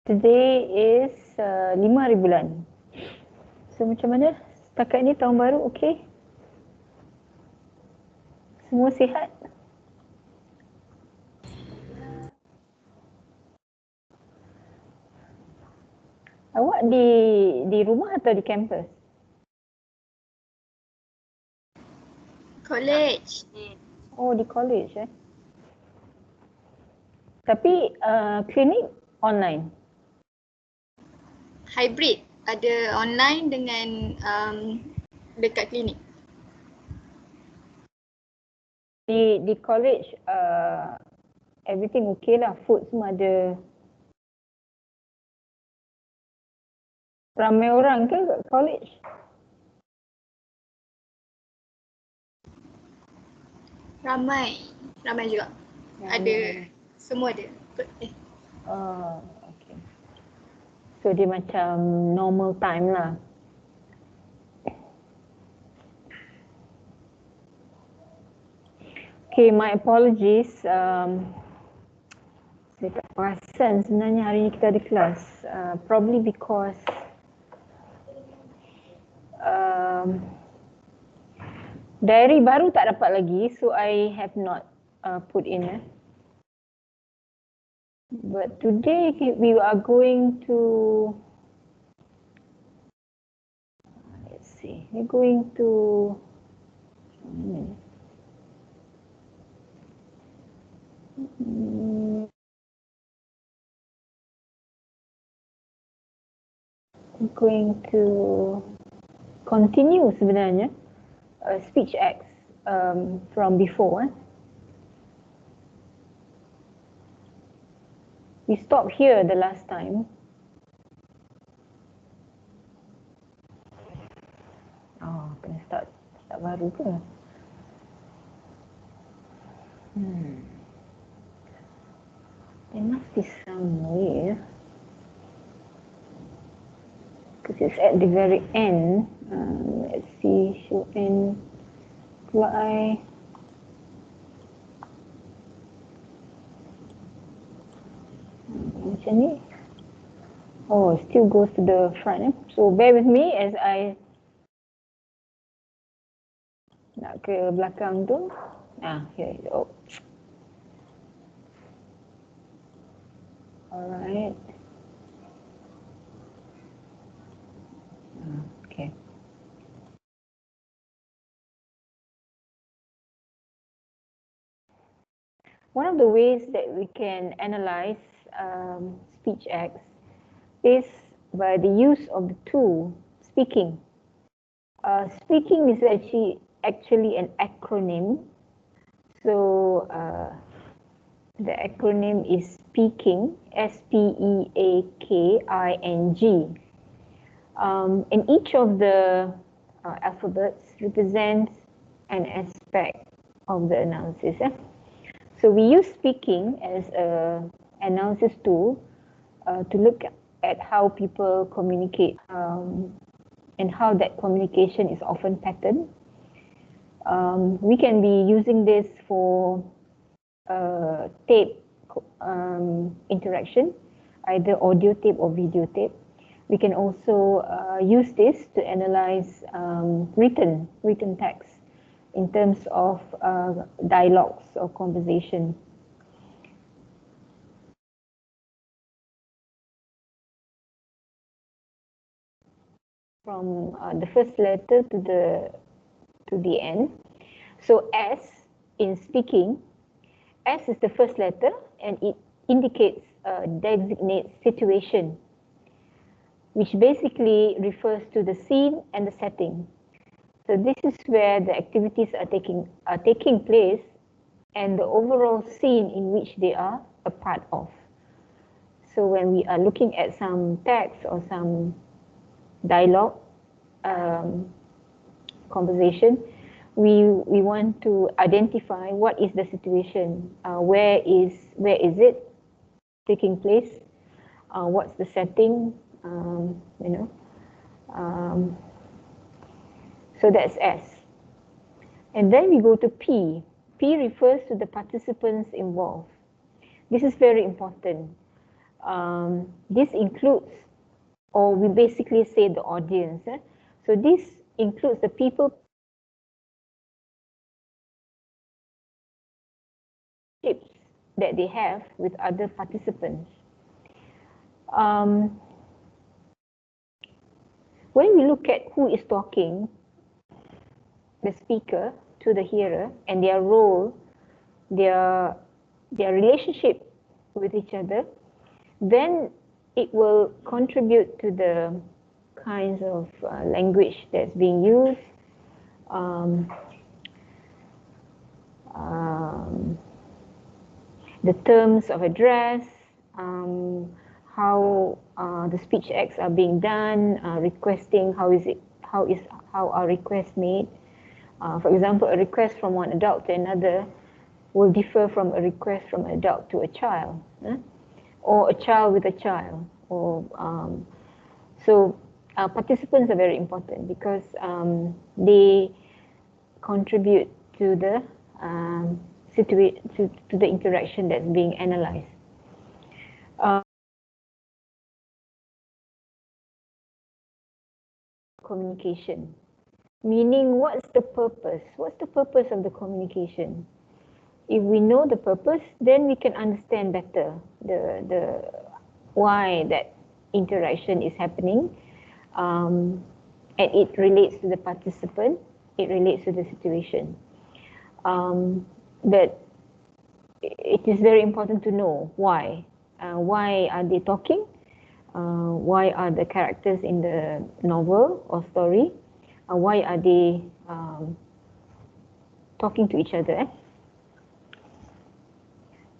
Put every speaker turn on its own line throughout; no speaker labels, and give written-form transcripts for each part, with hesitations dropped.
Today is 5 hari bulan. So macam mana? Setakat ni tahun baru okey? Semua sihat? Awak di rumah atau di kampus?
College.
Oh, di college Tapi klinik online?
Hybrid. Ada online dengan dekat klinik.
Di college everything okay lah, food semua ada. Ramai orang ke kat college?
Ramai juga. Ada, semua ada.
Okay. So dia macam normal time lah. Okay, my apologies. Saya tak perasan sebenarnya hari ni kita ada kelas. Probably because diary baru tak dapat lagi, so I have not put in. But today we are going to, let's see, we're going to, we're going to continue sebenarnya speech acts from before. We stopped here the last time. Oh, kena start baru ke? There must be some way. Because it's at the very end. Let's see, show end. Kalau macam ni. Oh, it still goes to the front. So bear with me as I nak ke belakang tu. Here you go. Alright. Okay. One of the ways that we can analyze speech acts is by the use of the tool speaking. Speaking is actually an acronym. So the acronym is speaking, S-P-E-A-K-I-N-G. And each of the alphabets represents an aspect of the analysis. So we use speaking as an analysis tool to look at how people communicate and how that communication is often patterned. We can be using this for tape interaction, either audio tape or video tape. We can also use this to analyze written text in terms of dialogues or conversation. From the first letter to the end. So S in speaking, S is the first letter and it indicates designates situation, which basically refers to the scene and the setting. So this is where the activities are taking place and the overall scene in which they are a part of. So when we are looking at some text or some dialogue, conversation, we want to identify what is the situation, where is it taking place, what's the setting, so that's S. And then we go to P. P refers to the participants involved. This is very important. This includes, or we basically say the audience. So this includes the people that they have with other participants. When we look at who is talking, the speaker to the hearer, and their role, their relationship with each other, then it will contribute to the kinds of language that's being used, the terms of address, how the speech acts are being done, requesting, how are requests made. For example, a request from one adult to another will differ from a request from an adult to a child, or a child with a child. Or so participants are very important because they contribute to the to the interaction that's being analyzed. Communication, meaning what's the purpose? What's the purpose of the communication? If we know the purpose, then we can understand better the why that interaction is happening, and it relates to the participant, it relates to the situation. But it is very important to know why. Why are they talking? Why are the characters in the novel or story? Why are they talking to each other?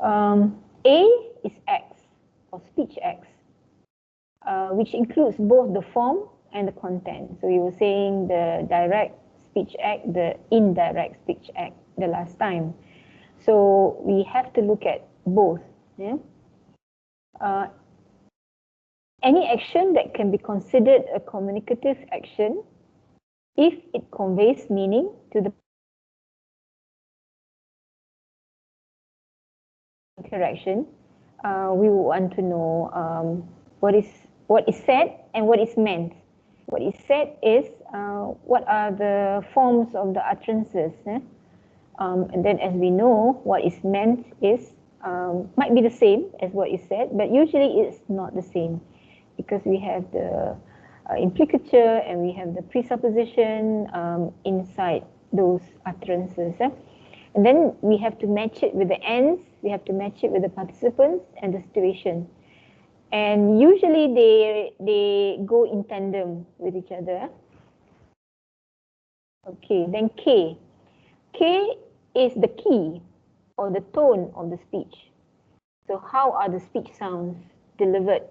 A is acts or speech acts, which includes both the form and the content. So you were saying the direct speech act, the indirect speech act the last time. So we have to look at both. Yeah? Any action that can be considered a communicative action if it conveys meaning to the interaction, we would want to know what is said and what is meant. What is said is what are the forms of the utterances, and then as we know, what is meant is might be the same as what is said, but usually it's not the same because we have the implicature and we have the presupposition inside those utterances. And then we have to match it with the ends, we have to match it with the participants and the situation. And usually they go in tandem with each other. Okay, then K. K is the key or the tone of the speech. So how are the speech sounds delivered?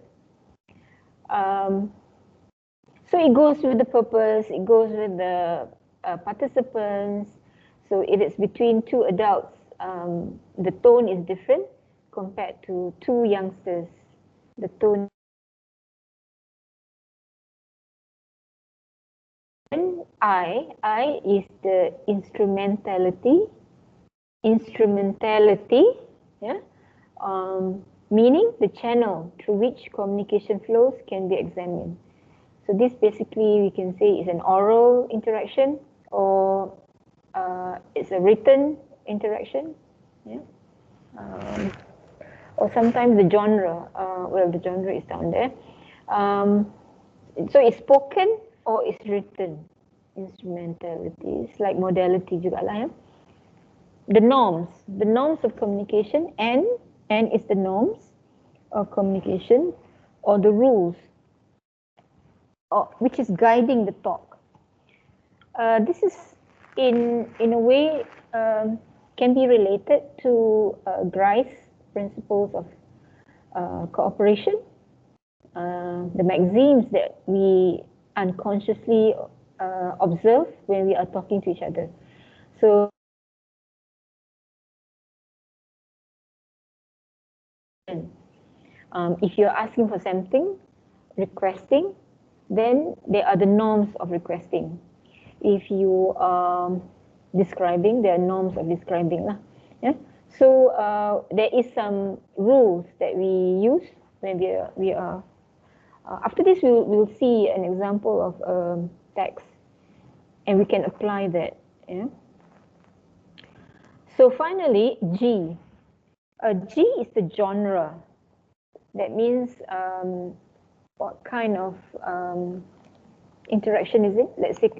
So it goes with the purpose, it goes with the participants. So if it's between two adults, the tone is different compared to two youngsters. The tone. And I is the instrumentality, yeah, meaning the channel through which communication flows can be examined. So this basically we can say is an oral interaction or it's a written interaction, yeah. Or sometimes the genre, well the genre is down there. So it's spoken or it's written. Instrumentality, it's like modality juga lah, ya. The norms of communication, and is the norms of communication or the rules, which is guiding the talk. This is in a way can be related to Grice's principles of cooperation, the maxims that we unconsciously observe when we are talking to each other. So if you're asking for something, requesting, then there are the norms of requesting. If you are describing, there are norms of describing lah. Yeah. So there is some rules that we use when we are after this we'll see an example of text, and we can apply that. Yeah. So finally, G. G is the genre. That means what kind of interaction is it? Let's say,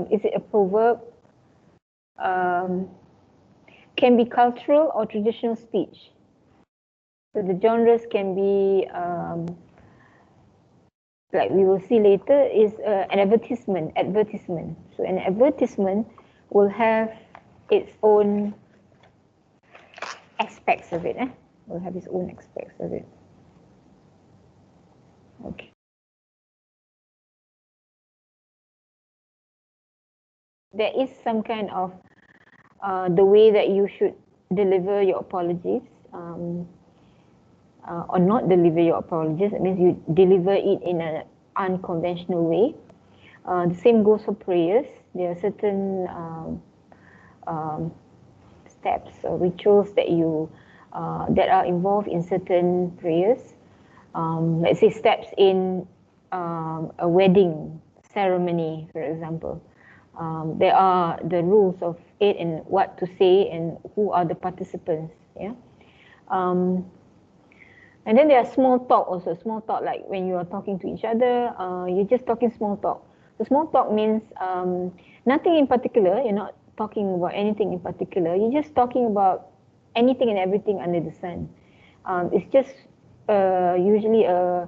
is it a proverb? Can be cultural or traditional speech. So the genres can be, like we will see later, is an advertisement. So an advertisement will have its own aspects of it. Will have its own aspects of it. Okay. There is some kind of the way that you should deliver your apologies, or not deliver your apologies. That means you deliver it in an unconventional way. The same goes for prayers. There are certain steps or rituals that you that are involved in certain prayers. Let's say steps in a wedding ceremony, for example. There are the rules of it and what to say and who are the participants. Yeah. And then there are small talk also. Small talk, like when you are talking to each other, you're just talking small talk. So small talk means nothing in particular. You're not talking about anything in particular. You're just talking about anything and everything under the sun. It's just usually a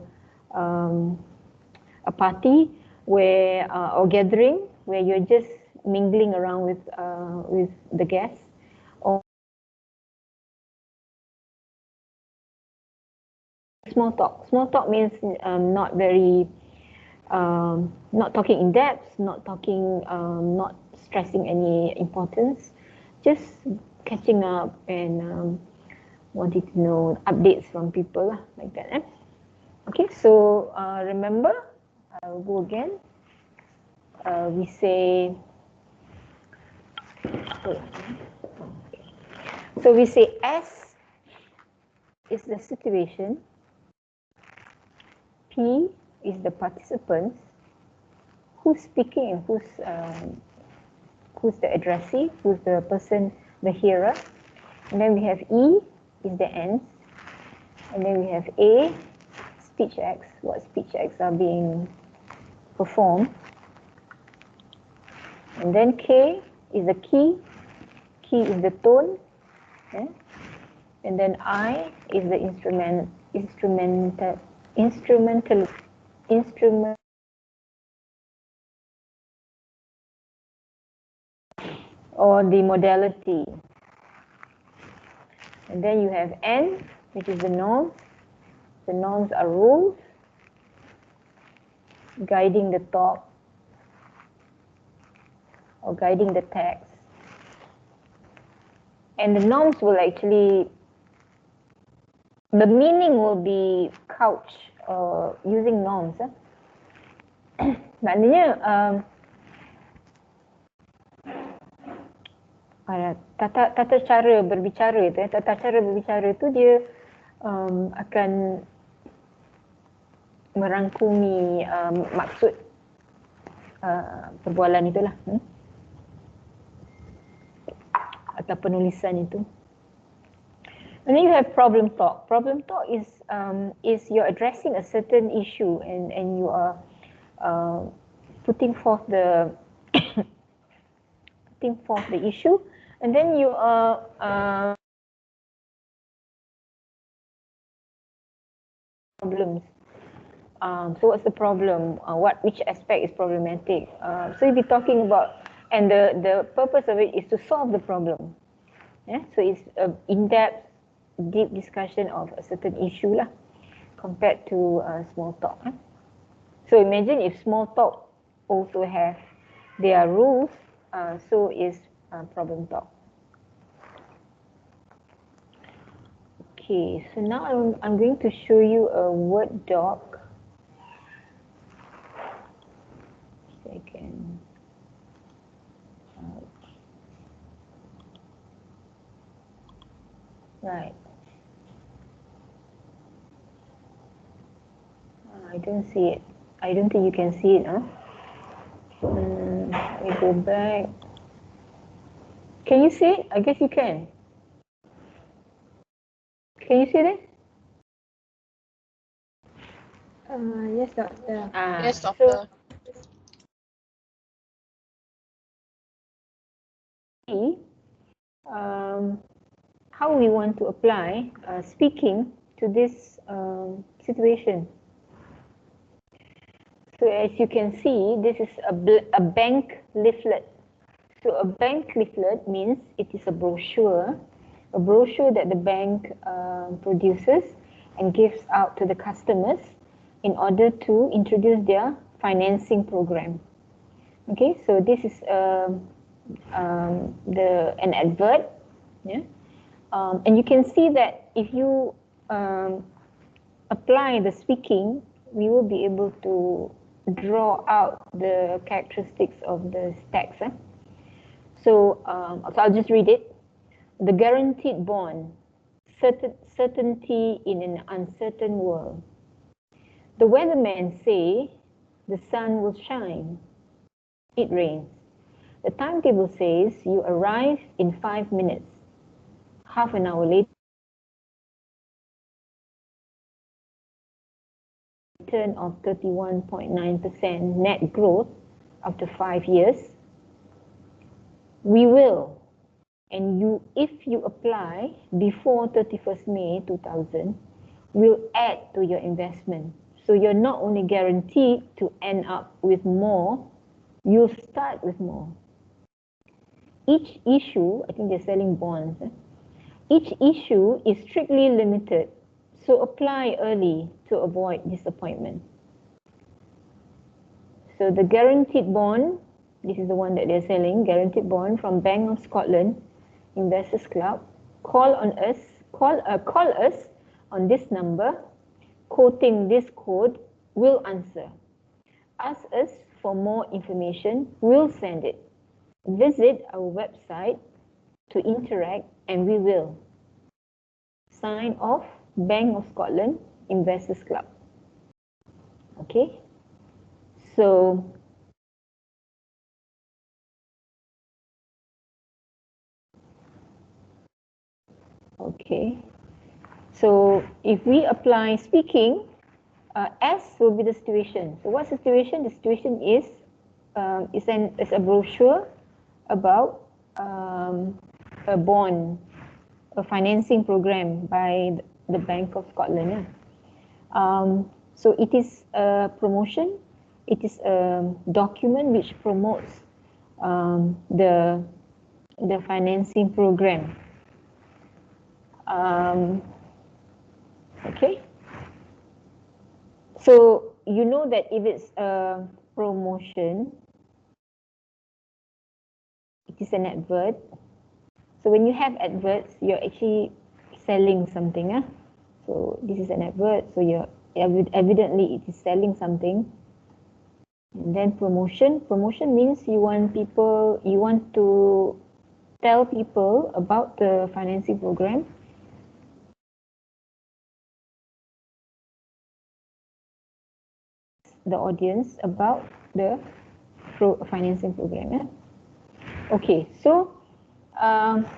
party where or gathering where you're just mingling around with the guests. Or small talk. Small talk means not very, not talking in depth, not talking, not stressing any importance, just catching up and wanting to know updates from people like that. Okay, so remember, I'll go again. We say, so we say S is the situation, P is the participants, who's speaking and who's the addressee, who's the person, the hearer. And then we have E is the ends. And then we have A, speech acts, what speech acts are being performed. And then K is the key is the tone. Yeah? And then I is the instrument or the modality. And then you have N, which is the norm. The norms are rules guiding the talk or guiding the text. And the norms will actually, the meaning will be couched using norms. Maknanya tata cara berbicara tu, dia akan merangkumi maksud perbualan itulah, atau penulisan itu. And then you have problem talk. Problem talk is you're addressing a certain issue and you are putting forth the issue, and then you are problems. So what's the problem? Which aspect is problematic? So you'll be talking about, and the purpose of it is to solve the problem. Yeah, so it's an in-depth, deep discussion of a certain issue lah, compared to small talk. So imagine if small talk also have their rules, so is problem talk. Okay, so now I'm going to show you a Word doc. Second. Right. I don't see it. I don't think you can see it, huh? Let me go back. Can you see it? I guess you can. Can you see it?
Yes, doctor.
Yes, doctor.
How we want to apply speaking to this situation. So as you can see, this is a bank leaflet. So a bank leaflet means it is a brochure that the bank produces and gives out to the customers in order to introduce their financing program. Okay, so this is an advert, yeah, and you can see that if you apply the speaking, we will be able to draw out the characteristics of the text. So I'll just read it. The guaranteed bond, certainty in an uncertain world. The weathermen say the sun will shine. It rains. The timetable says you arrive in 5 minutes. Half an hour later, return of 31.9% net growth after 5 years. We will, and you, if you apply before 31st May 2000, will add to your investment. So you're not only guaranteed to end up with more, you'll start with more. Each issue, I think they're selling bonds. Each issue is strictly limited, so apply early to avoid disappointment. So the guaranteed bond, this is the one that they're selling, guaranteed bond from Bank of Scotland Investors Club. Call us on this number, quoting this code, we'll answer. Ask us for more information, we'll send it. Visit our website to interact, and we will. Sign off, Bank of Scotland Investors Club. Okay, so if we apply speaking, S will be the situation. So what's the situation? The situation is a brochure about a bond, a financing program by the Bank of Scotland. So it is a promotion. It is a document which promotes the financing program. Okay. So you know that if it's a promotion, it is an advert. So when you have adverts, you're actually selling something. So this is an advert, so you're evidently it is selling something. And then promotion means you want to tell people about the financing program. The audience about the financing program. Okay, so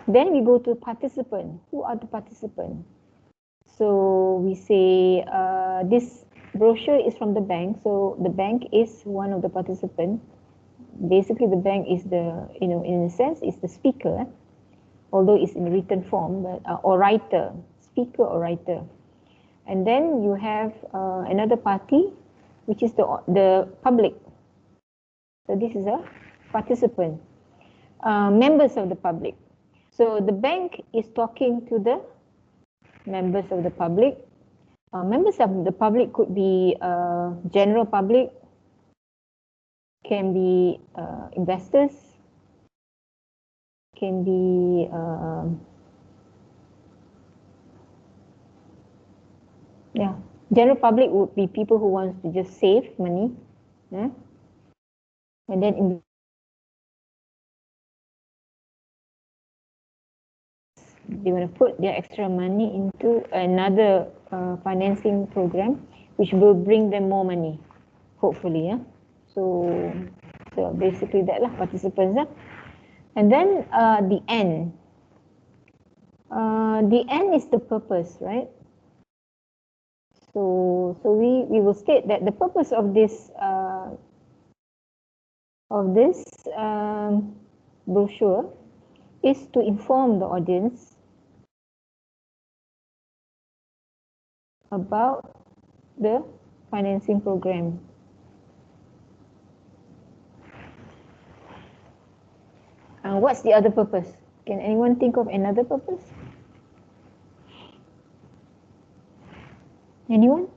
then we go to participant. Who are the participants? So we say this brochure is from the bank, so the bank is one of the participants. Basically, the bank is the, in a sense, is the speaker, although it's in written form, but or writer, speaker or writer. And then you have another party, which is the public. So this is a participant, members of the public. So the bank is talking to the members of the public. Members of the public could be general public, can be investors, can be general public would be people who wants to just save money, and then they want to put their extra money into another financing program, which will bring them more money, hopefully. Yeah. So basically that lah, participants. And then the end. The end is the purpose, right? So we will state that the purpose of this brochure is to inform the audience about the financing program. What's the other purpose? Can anyone think of another purpose? Anyone?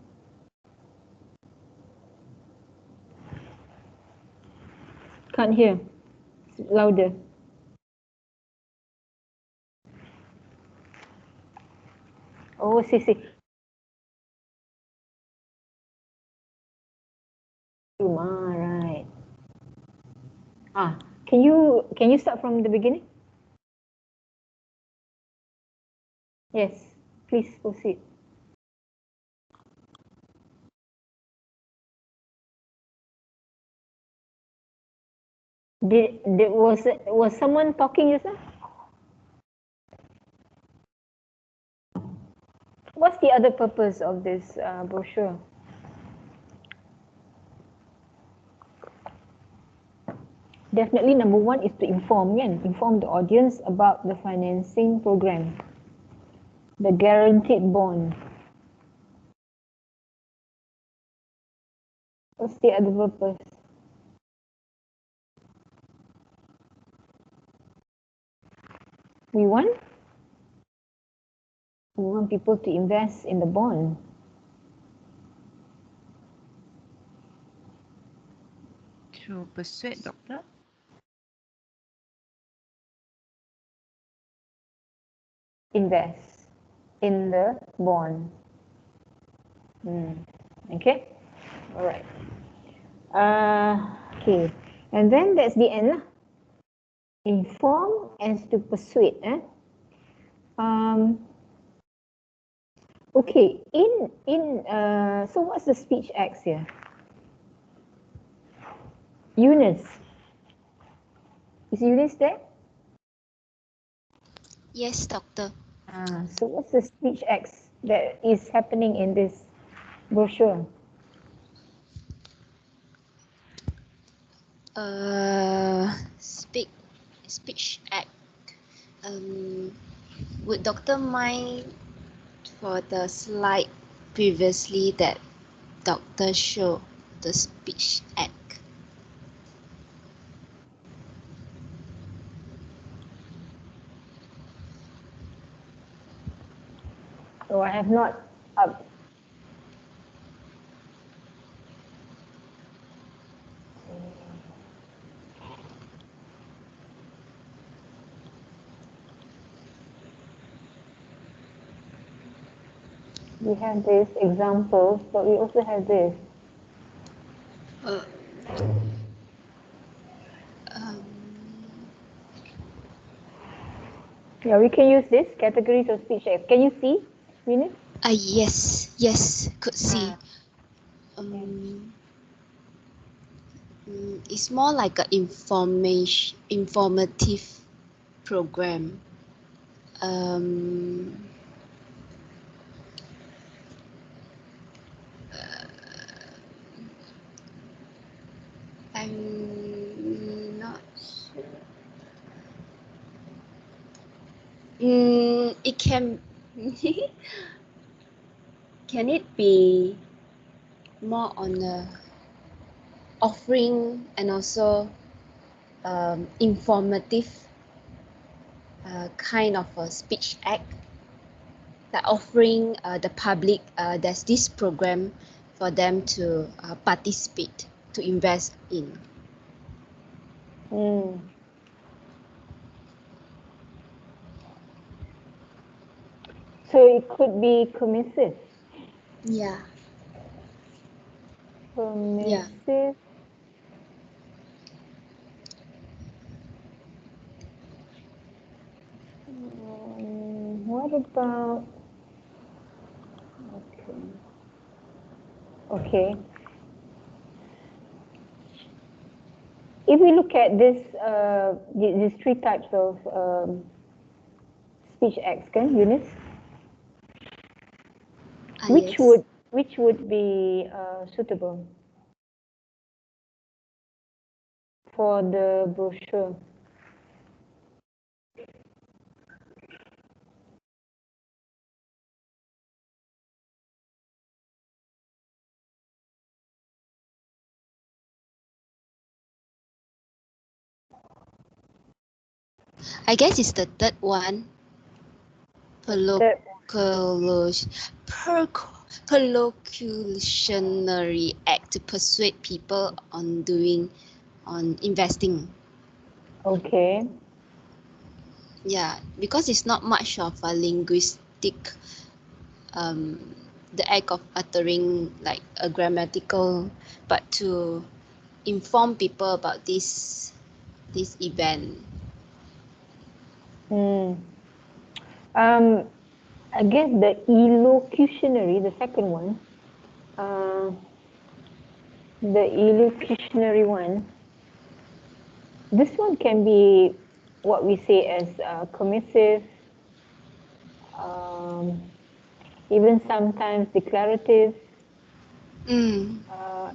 Can't hear. Louder. Oh, see. Right. Can you start from the beginning? Yes, please proceed. Was someone talking just now? What's the other purpose of this brochure? Definitely number one is to inform the audience about the financing program, the guaranteed bond. What's the other purpose? We want people to invest in the bond.
To persuade, doctor?
Invest in the bond. Okay, all right. Okay, and then that's the end. Inform and to persuade. Okay, so what's the speech acts here? Eunice. Is Eunice there?
Yes, doctor.
So what's the speech acts that is happening in this brochure?
Speech act. Would doctor mind for the slide previously that doctor showed the speech act?
So I have not up. We have this examples, but we also have this. Yeah, we can use this categories of speech act. Can you see, Eunice?
Yes, could see. It's more like an informative program. I'm not sure. It can can it be more on the offering and also informative kind of a speech act, that offering the public there's this program for them to participate, to invest in.
So it could be commissive.
Yeah.
Permissive. What about? Okay. Okay. If we look at this, these three types of speech acts, can Eunice? Which
Yes.
would be suitable for the brochure?
I guess it's the third one.
Third.
Collocutionary act to persuade people on investing.
Okay.
Yeah, because it's not much of a linguistic, the act of uttering like a grammatical, but to inform people about this event.
I guess the elocutionary, the second one, the elocutionary one, this one can be what we say as commissive, even sometimes declarative,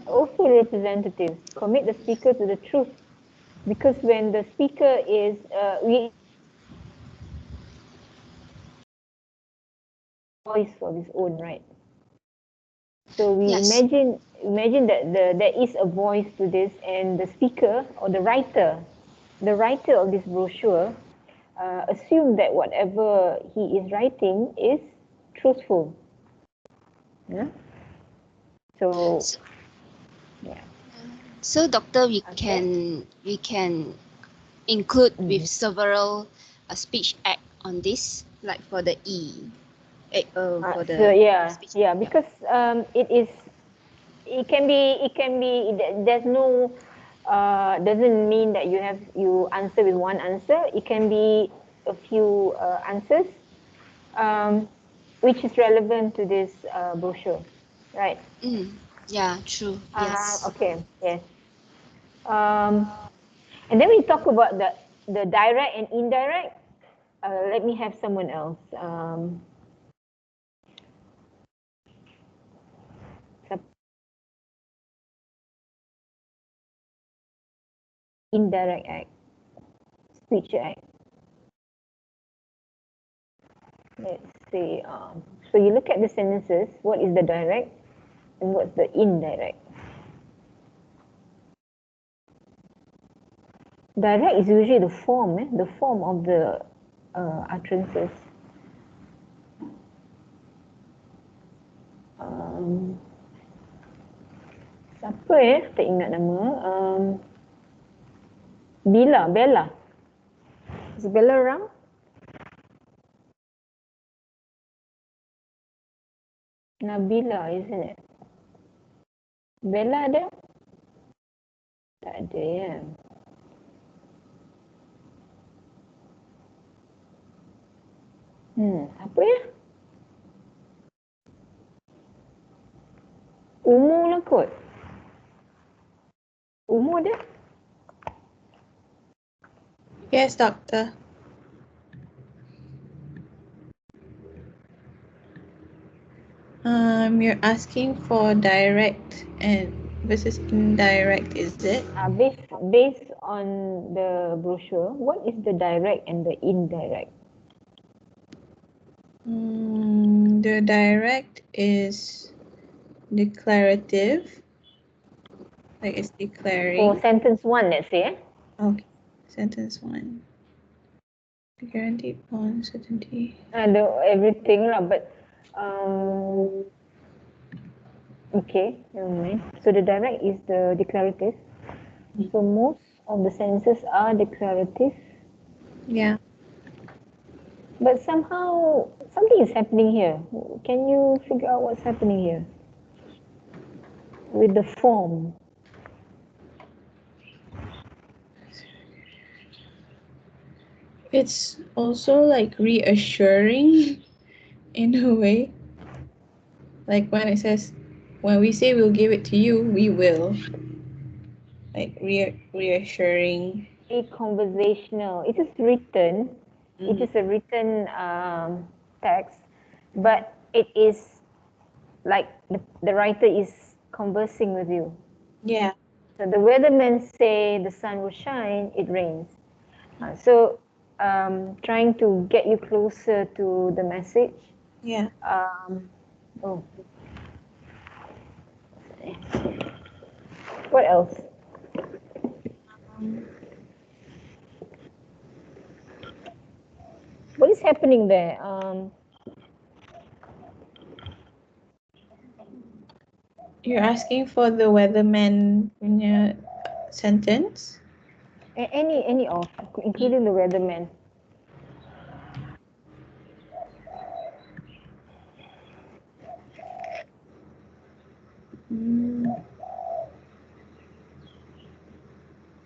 also representative. Commit the speaker to the truth, because when the speaker is, we voice of his own, right? So we
Yes.
imagine that there is a voice to this, and the speaker or the writer of this brochure assume that whatever he is writing is truthful. Yeah. So yeah.
So, doctor, we
Okay.
can include with several speech act on this, like for the for the
So yeah,
speech.
yeah, because it can be there's no doesn't mean that you answer with one answer. It can be a few answers, which is relevant to this brochure, right?
Yeah, true. Yes.
Okay, yes. And then we talk about the direct and indirect. Let me have someone else. Indirect act, speech act. Let's see. So you look at the sentences. What is the direct and what's the indirect? Direct is usually the form of the utterances. Siapa tak ingat nama? Bella. Is Bella around? Nabila, isn't it? Bella ada? Tak ada ya. Apa ya? Umur lah kot. Umur dia?
Yes, doctor. You're asking for direct and versus indirect, is it?
Based on the brochure, what is the direct and the indirect?
The direct is declarative, like it's declaring.
For sentence 1, let's say.
Okay, sentence 1. The guaranteed upon certainty.
Everything lah, but okay, never mind. So the direct is the declarative. So most of the sentences are declarative,
Yeah.
but somehow something is happening here. Can you figure out what's happening here with the form?
It's also like reassuring in a way. Like when it says when we say we'll give it to you, we will. Like reassuring.
A conversational. It is written. It is a written text, but it is like the writer is conversing with you.
Yeah.
So the weathermen say the sun will shine, it rains. So trying to get you closer to the message.
Yeah.
Oh. What else? What is happening there?
You're asking for the weatherman punya sentence?
Any of, including the weatherman.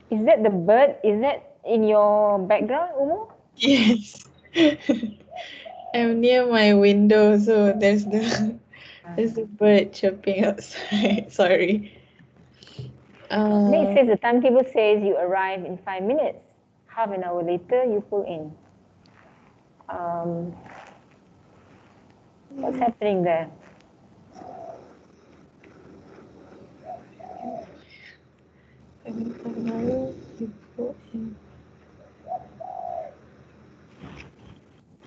Is that the bird? Is that in your background, Umu?
Yes. I'm near my window, so there's the bird chirping outside. Sorry.
Then it says the timetable says you arrive in 5 minutes. Half an hour later, you pull in. What's happening there?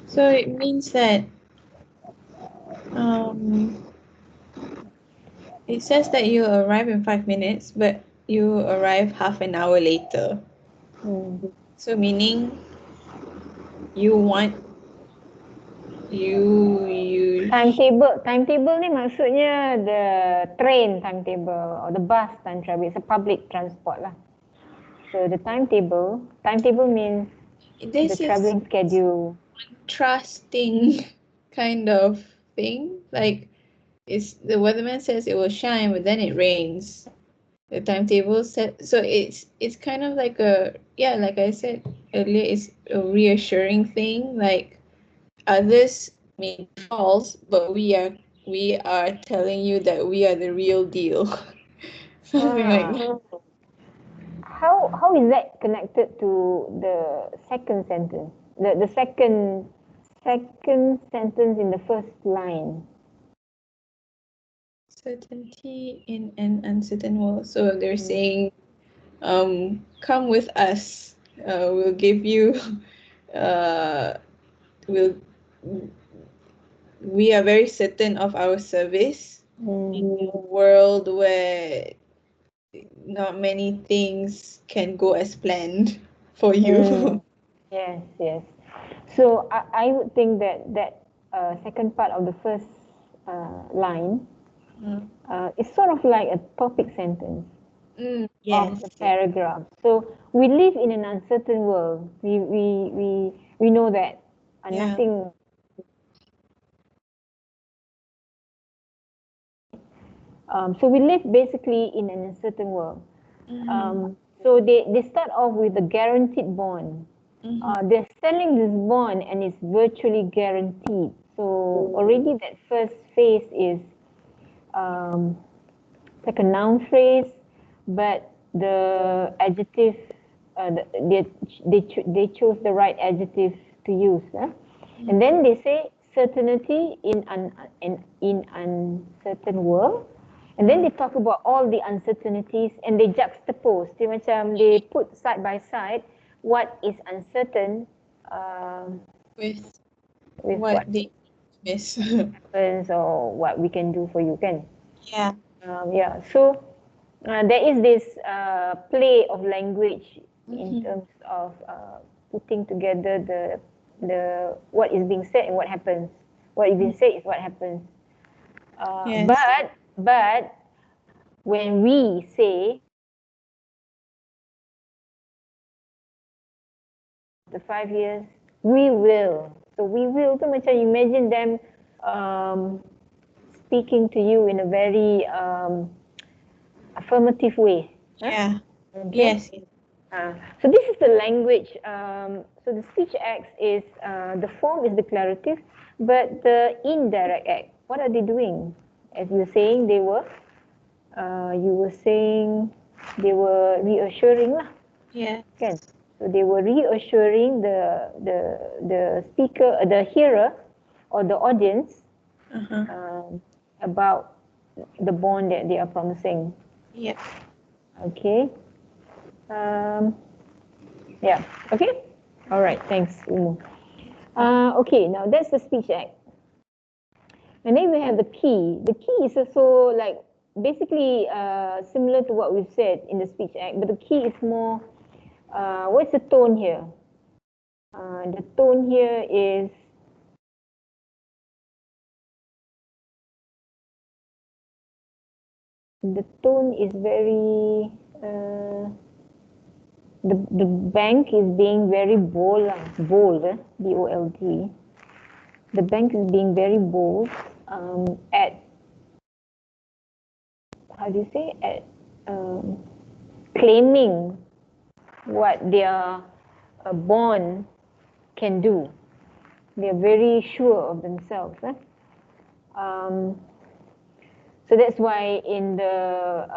So it means that it says that you arrive in 5 minutes, but you arrive half an hour later. So meaning you want you
Timetable ni maksudnya the train timetable or the bus timetable. It's a public transport lah. So the timetable means
this
the
is
traveling schedule.
trusting kind of thing. Like it's the weatherman says it will shine, but then it rains. The timetable set, so it's kind of like like I said earlier, it's a reassuring thing. Like others may be false, but we are telling you that we are the real deal. Something like that.
How is that connected to the second sentence? The second sentence in the first line.
Certainty in an uncertain world. So they're saying, come with us. We'll give you. We are very certain of our service in a world where not many things can go as planned for you.
Yes. So I would think that second part of the first line is sort of like a topic sentence of the paragraph. So we live in an uncertain world. We know that nothing. So we live basically in an uncertain world. So they start off with a guaranteed bond. They're selling this bond and it's virtually guaranteed. So already that first phase is like a noun phrase, but the adjective, they chose the right adjective to use. And then they say certainty in uncertain world. And then they talk about all the uncertainties and they juxtapose. They put side by side what is uncertain
With
what
they miss.
happens or what we can do for you, can?
Yeah.
So there is this play of language in terms of putting together the what is being said and what happens. What is being said is what happens.
Yes.
But when we say the 5 years, we will. So we will tu macam imagine them speaking to you in a very affirmative way.
Yeah.
Okay?
Yes.
So this is the language. So the speech acts is, the form is declarative, but the indirect act, what are they doing? As you're saying, they were you were saying they were reassuring lah,
Yeah.
kan? So they were reassuring the speaker, the hearer, or the audience about the bond that they are promising.
Yeah.
Okay. Yeah. Okay. All right. Thanks, Umu. Okay. Now that's the speech act. And then we have the key. The key is also like basically similar to what we've said in the speech act, but the key is more. What's the tone here? The tone here is very. The bank is being very bold, B-O-L-D. The bank is being very bold at, how do you say, at claiming what their bond can do. They're very sure of themselves. So that's why in the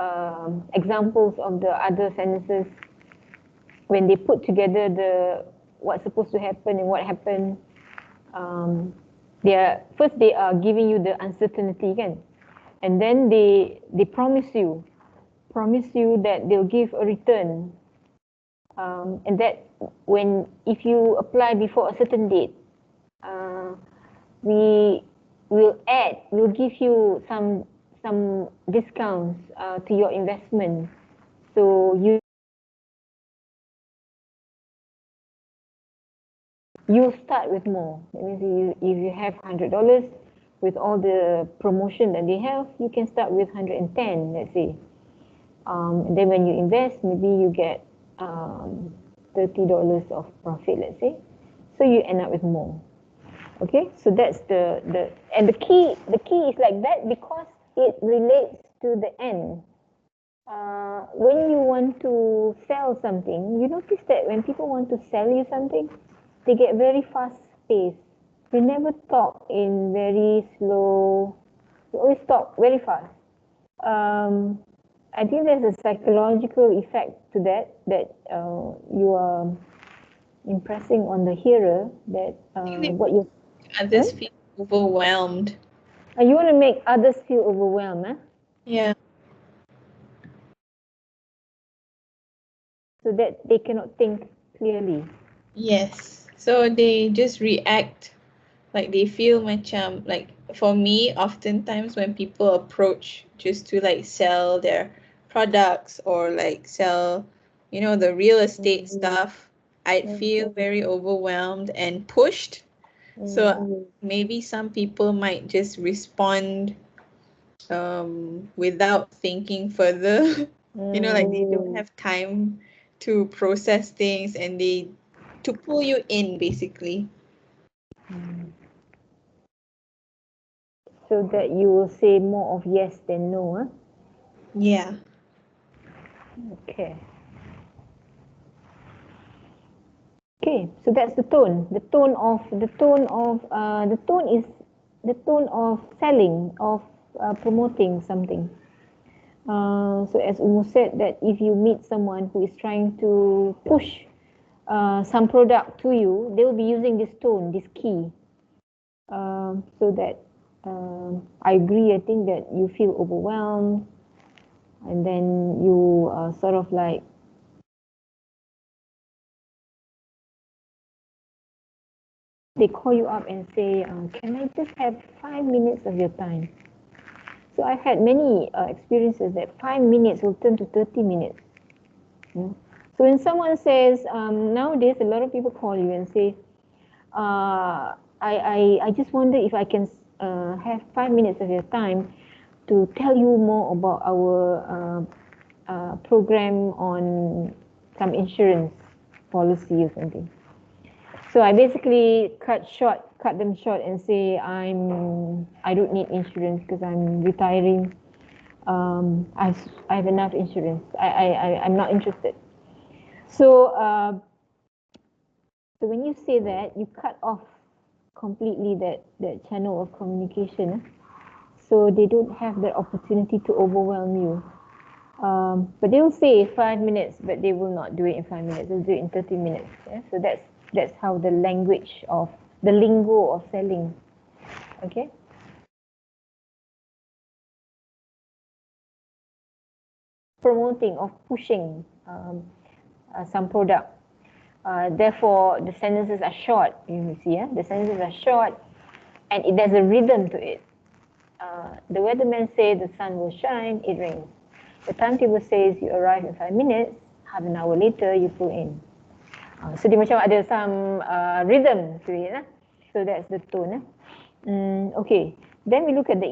examples of the other sentences, when they put together what's supposed to happen and what happened, they are giving you the uncertainty, kan? And then they promise you that they'll give a return, and that if you apply before a certain date, we'll give you some discounts to your investment, so you start with more. That means if you have $100, with all the promotion that they have, you can start with 110, let's say. And then when you invest, maybe you get $30 of profit, let's say. So you end up with more. Okay, so that's and the key is like that because it relates to the end. When you want to sell something, you notice that when people want to sell you something, they get very fast paced. They never talk in very slow. They always talk very fast. I think there's a psychological effect to that you are impressing on the hearer that what you
others feel overwhelmed.
You want to make others feel overwhelmed, eh?
Yeah.
So that they cannot think clearly.
Yes. So they just react like they feel macam, like for me, oftentimes when people approach just to like sell their products or like sell, the real estate stuff, I'd feel very overwhelmed and pushed. So maybe some people might just respond without thinking further. Like they don't have time to process things and to pull you in basically.
So that you will say more of yes than no, huh?
Yeah.
Okay. Okay, so that's the tone. The tone of selling, of promoting something. So as Umu said, that if you meet someone who is trying to push some product to you, they will be using this tone, this key. So that I agree. I think that you feel overwhelmed, and then you sort of like they call you up and say, "Can I just have 5 minutes of your time?" So I've had many experiences that 5 minutes will turn to 30 minutes. So when someone says, nowadays a lot of people call you and say, I just wonder if I can have 5 minutes of your time to tell you more about our program on some insurance policy or something. So I basically cut them short and say I don't need insurance because I'm retiring. I have enough insurance. I'm not interested. So so when you say that, you cut off completely that channel of communication. so they don't have the opportunity to overwhelm you. But they will say 5 minutes, but they will not do it in 5 minutes. They'll do it in 30 minutes. Yeah? So that's how the language of the lingo of selling. Okay. Promoting, of pushing some product. Therefore, the sentences are short. You see, yeah, the sentences are short, and there's a rhythm to it. The weatherman says the sun will shine. It rains. The timetable says you arrive in 5 minutes. Half an hour later, you pull in. So dia macam ada some rhythm to it. So that's the tone. Okay. Then we look at the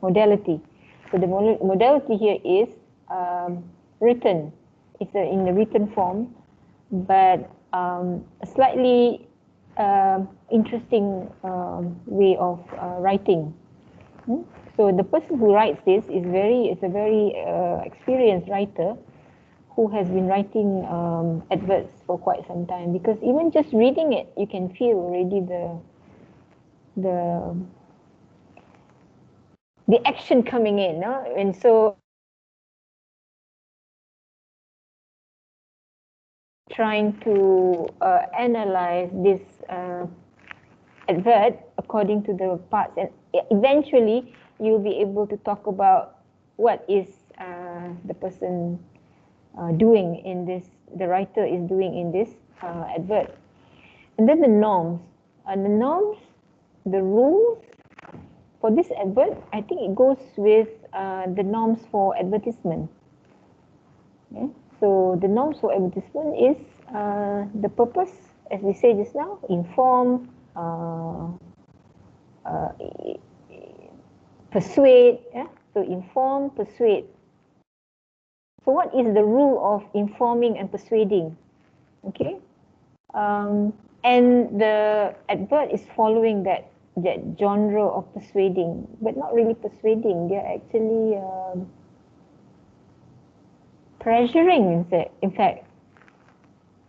modality. So the modality here is written. It's in the written form, but a slightly interesting way of writing. So the person who writes this is a very experienced writer who has been writing adverts for quite some time, because even just reading it, you can feel already the action coming in, no? And so trying to analyze this advert according to the parts, and eventually you'll be able to talk about what is the person doing in this, the writer is doing in this advert. And then the norms, the rules for this advert, I think it goes with the norms for advertisement. Okay? So the norms for advertisement is the purpose, as we say just now, inform, persuade. Yeah? So inform, persuade. So what is the rule of informing and persuading? Okay, and the advert is following that genre of persuading, but not really persuading. They're actually pressuring, in fact.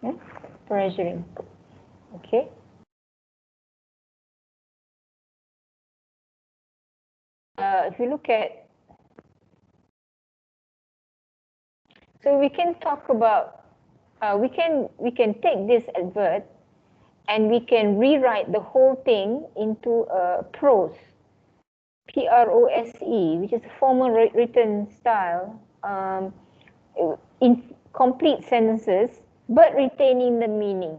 Yeah? Pressuring. Okay. If you look at, so we can talk about, we can take this advert and we can rewrite the whole thing into a prose, prose, which is a formal written style, in complete sentences, but retaining the meaning.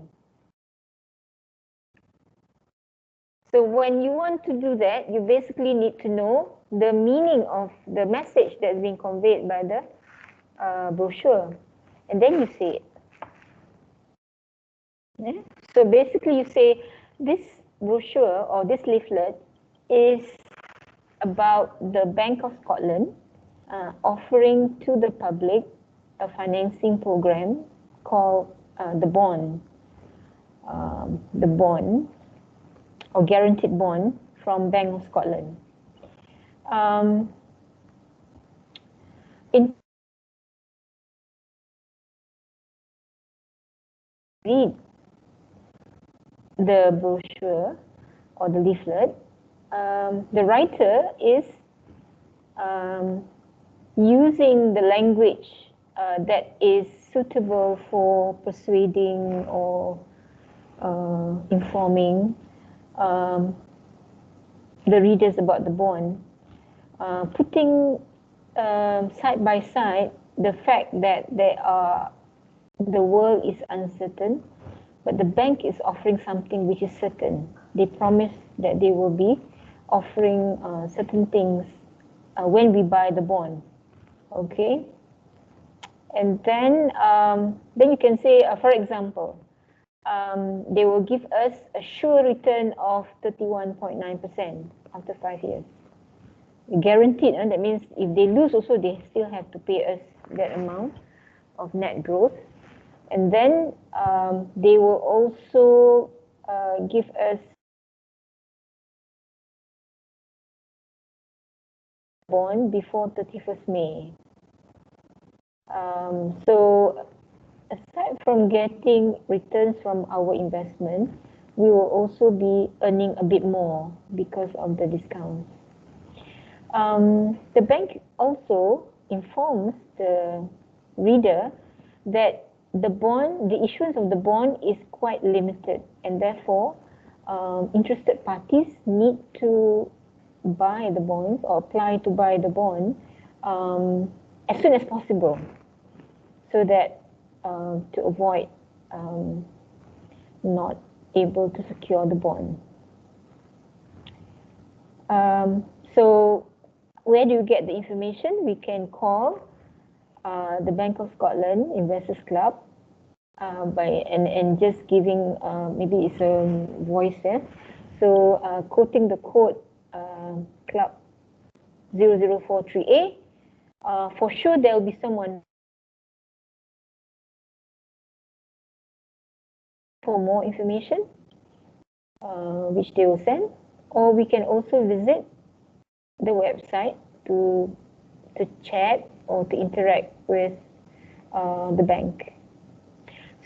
So when you want to do that, you basically need to know the meaning of the message that's being conveyed by the brochure, and then you say it. Yeah? So basically you say this brochure or this leaflet is about the Bank of Scotland offering to the public a financing program called the bond or guaranteed bond from Bank of Scotland. In read the brochure or the leaflet, the writer is using the language that is suitable for persuading or informing the readers about the bond, putting side by side the fact that the world is uncertain, but the bank is offering something which is certain. They promise that they will be offering certain things when we buy the bond. Okay, and then you can say, for example, they will give us a sure return of 31.9% after 5 years. Guaranteed, that means if they lose also, they still have to pay us that amount of net growth. And then they will also give us bond before 31st May. So aside from getting returns from our investment, we will also be earning a bit more because of the discounts. The bank also informs the reader that the issuance of the bond is quite limited, and therefore interested parties need to buy the bonds or apply to buy the bond as soon as possible, so that to avoid not able to secure the bond. So where do you get the information? We can call the Bank of Scotland Investors Club and just giving maybe it's a voice there. So quoting the code club 0043A. For sure there will be someone for more information, which they will send, or we can also visit the website to chat or to interact with the bank.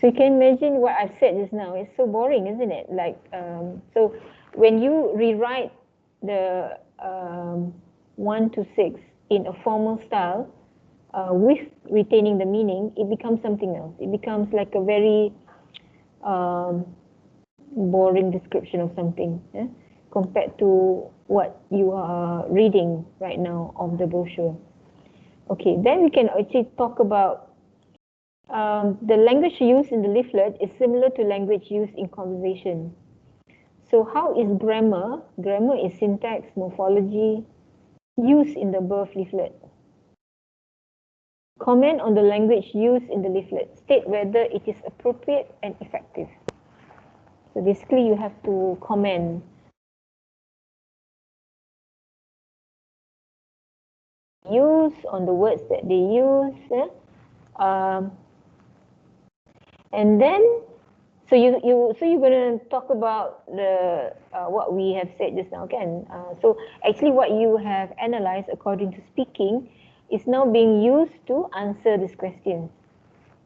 So you can imagine what I've said just now. It's so boring, isn't it? Like, so when you rewrite the 1 to 6 in a formal style with retaining the meaning, it becomes something else. It becomes like a very boring description of something compared to what you are reading right now of the brochure. Okay, then we can actually talk about the language used in the leaflet is similar to language used in conversation. So how is grammar? Grammar is syntax, morphology used in the above leaflet. Comment on the language used in the leaflet. State whether it is appropriate and effective. So basically you have to comment on the words that they use. And then so you're going to talk about the what we have said just now, again. So actually what you have analyzed according to speaking is now being used to answer this question.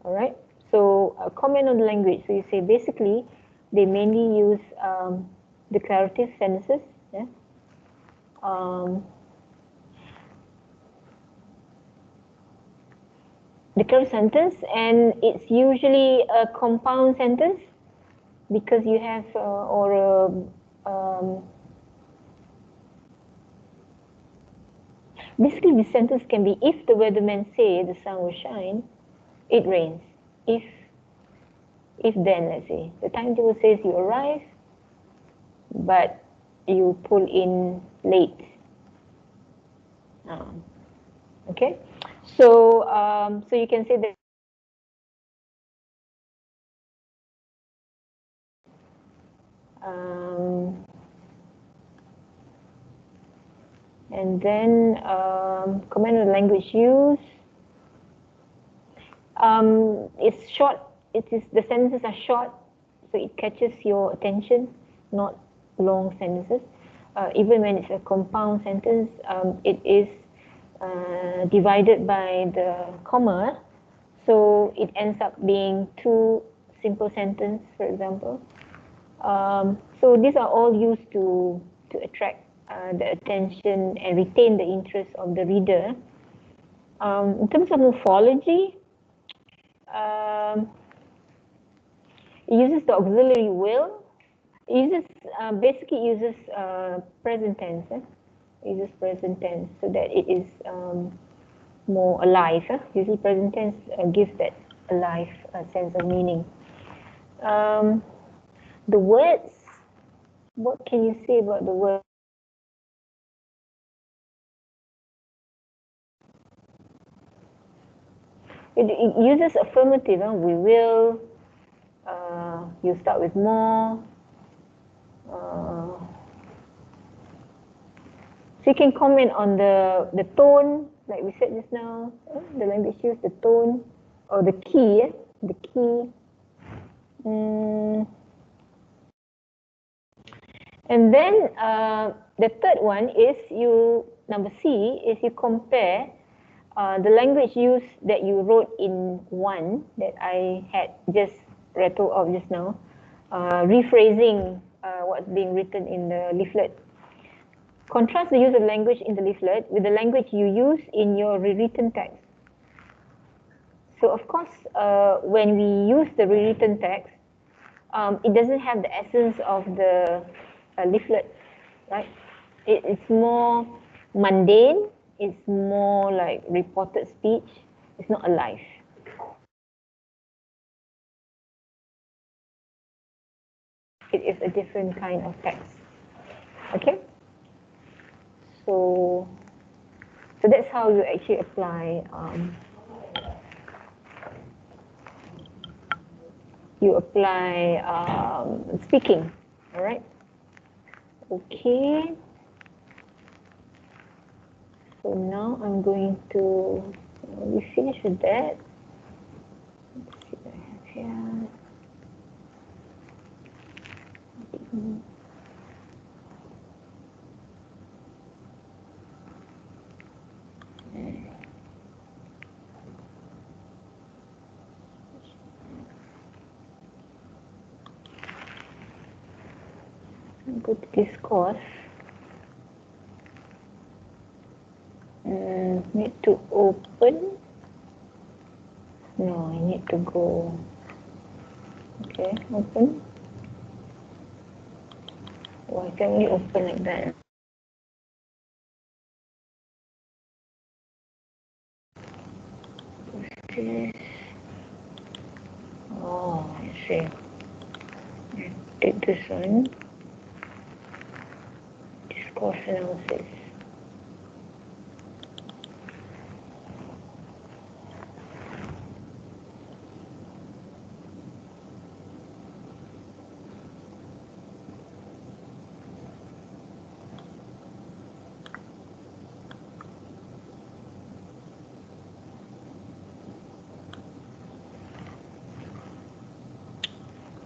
All right. So comment on the language. So you say basically they mainly use declarative sentences. Yeah. Declarative sentence, and it's usually a compound sentence because you have basically the sentence can be, if the weatherman say the sun will shine, it rains. If then, let's say the timetable says you arrive, but you pull in late. Okay, so so you can say that and then comment on language use. It's short. The sentences are short, so it catches your attention, not long sentences. Even when it's a compound sentence, it is divided by the comma, so it ends up being two simple sentences, for example. So these are all used to attract the attention and retain the interest of the reader. In terms of morphology, it uses the auxiliary will. It basically uses present tense. It uses present tense so that it is more alive. Usually present tense gives that alive sense of meaning. The words, what can you say about the words? It uses affirmative. We will. You start with more. So you can comment on the tone, like we said just now. The language use, the tone, or the key. The key. And then the third one is number C is you compare the language use that you wrote in 1 that I had just rattled off just now rephrasing what's being written in the leaflet. Contrast the use of language in the leaflet with the language you use in your rewritten text. So of course, when we use the rewritten text, it doesn't have the essence of the leaflet, right? It's more mundane, it's more like reported speech, it's not alive. It is a different kind of text. Okay? So that's how you actually apply speaking. All right. Okay. So now I'm going to we finish with that. Let's see what I have here. Go to Discourse. Need to open. No, I need to go. Okay, open. Why can't we open like that? Okay. Oh, I see. Take this one. Discourse analysis.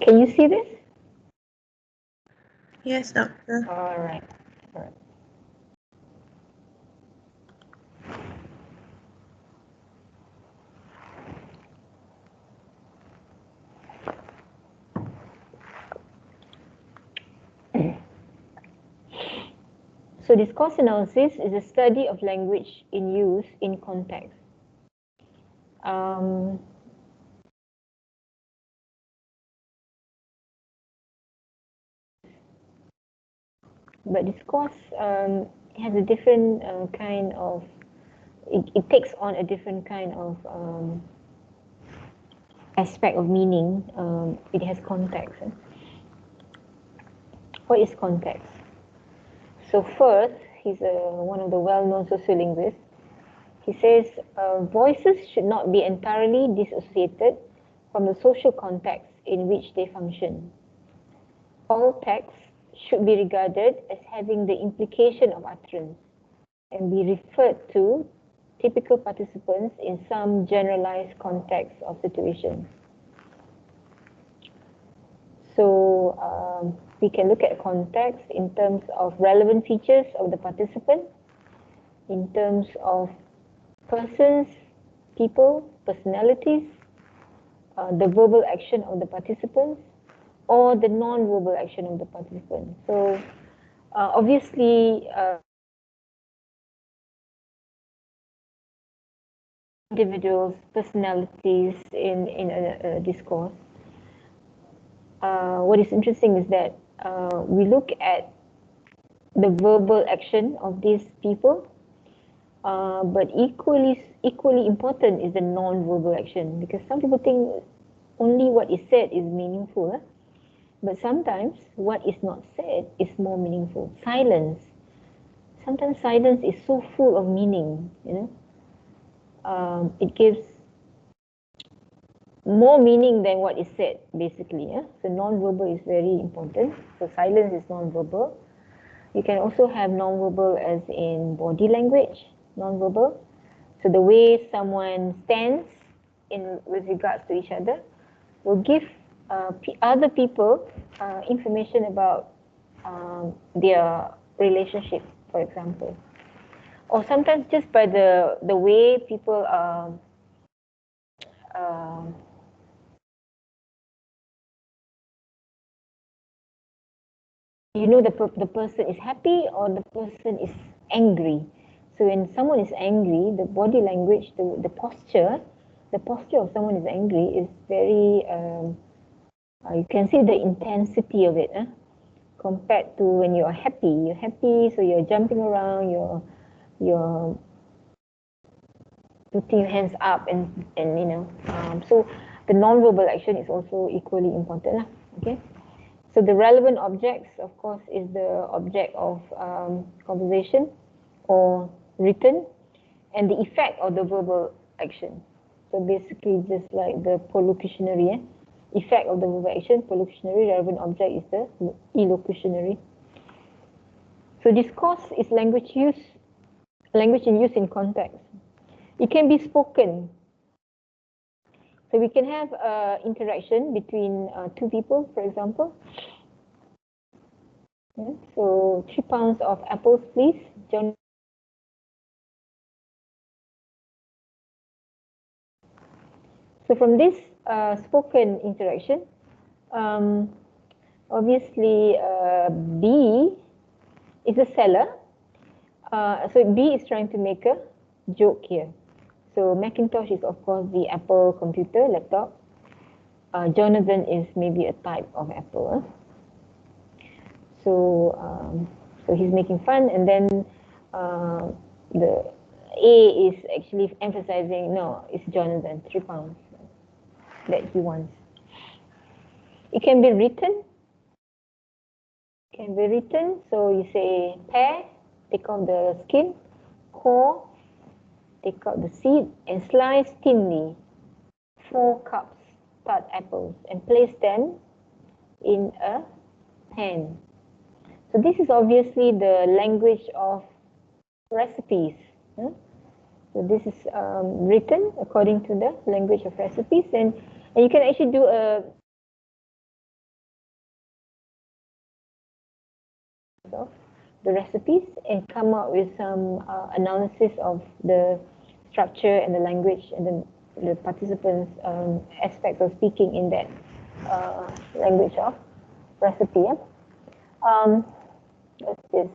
Can you see this?
Yes, doctor.
All right. All right. So discourse analysis is a study of language in use in context. But discourse has a different kind of, it takes on a different kind of aspect of meaning. It has context. What is context? So first, he's one of the well-known sociolinguists. He says voices should not be entirely dissociated from the social context in which they function. All texts should be regarded as having the implication of utterance and be referred to typical participants in some generalized context or situation. So we can look at context in terms of relevant features of the participant, in terms of persons, people, personalities, the verbal action of the participants, or the non-verbal action of the participant. So obviously, individuals' personalities in a discourse. What is interesting is that we look at the verbal action of these people, but equally important is the non-verbal action, because some people think only what is said is meaningful, but sometimes what is not said is more meaningful. Silence. Sometimes silence is so full of meaning, it gives more meaning than what is said, basically. So non-verbal is very important. So silence is non-verbal. You can also have non-verbal as in body language, non-verbal. So the way someone stands with regards to each other will give other people information about their relationship, for example. Or sometimes just by the way people you know the person is happy or the person is angry. So when someone is angry, the body language, the posture of someone is angry is very, you can see the intensity of it, compared to when you are happy. You're happy, so you're jumping around, you're putting your hands up, and you know, so the non-verbal action is also equally important, lah. Okay. So the relevant objects, of course, is the object of conversation or written, and the effect of the verbal action. So basically, just like the prolocutionary, effect of the verbal action, prolocutionary, relevant object is the elocutionary. So discourse is language in use in context. It can be spoken. So we can have interaction between two people, for example. Yeah, so 3 pounds of apples, please. John. So from this spoken interaction, obviously B is a seller. So B is trying to make a joke here. So Macintosh is of course the Apple computer, laptop. Jonathan is maybe a type of Apple. So he's making fun, and then the A is actually emphasizing, no, it's Jonathan, 3 pounds that he wants. It can be written. So you say pare, take off the skin, core, take out the seed, and slice thinly 4 cups cut apples and place them in a pan. So this is obviously the language of recipes. So this is written according to the language of recipes, and you can actually do a of the recipes and come up with some analysis of the structure and the language and the participants' aspects of speaking in that language of recipe. What's this?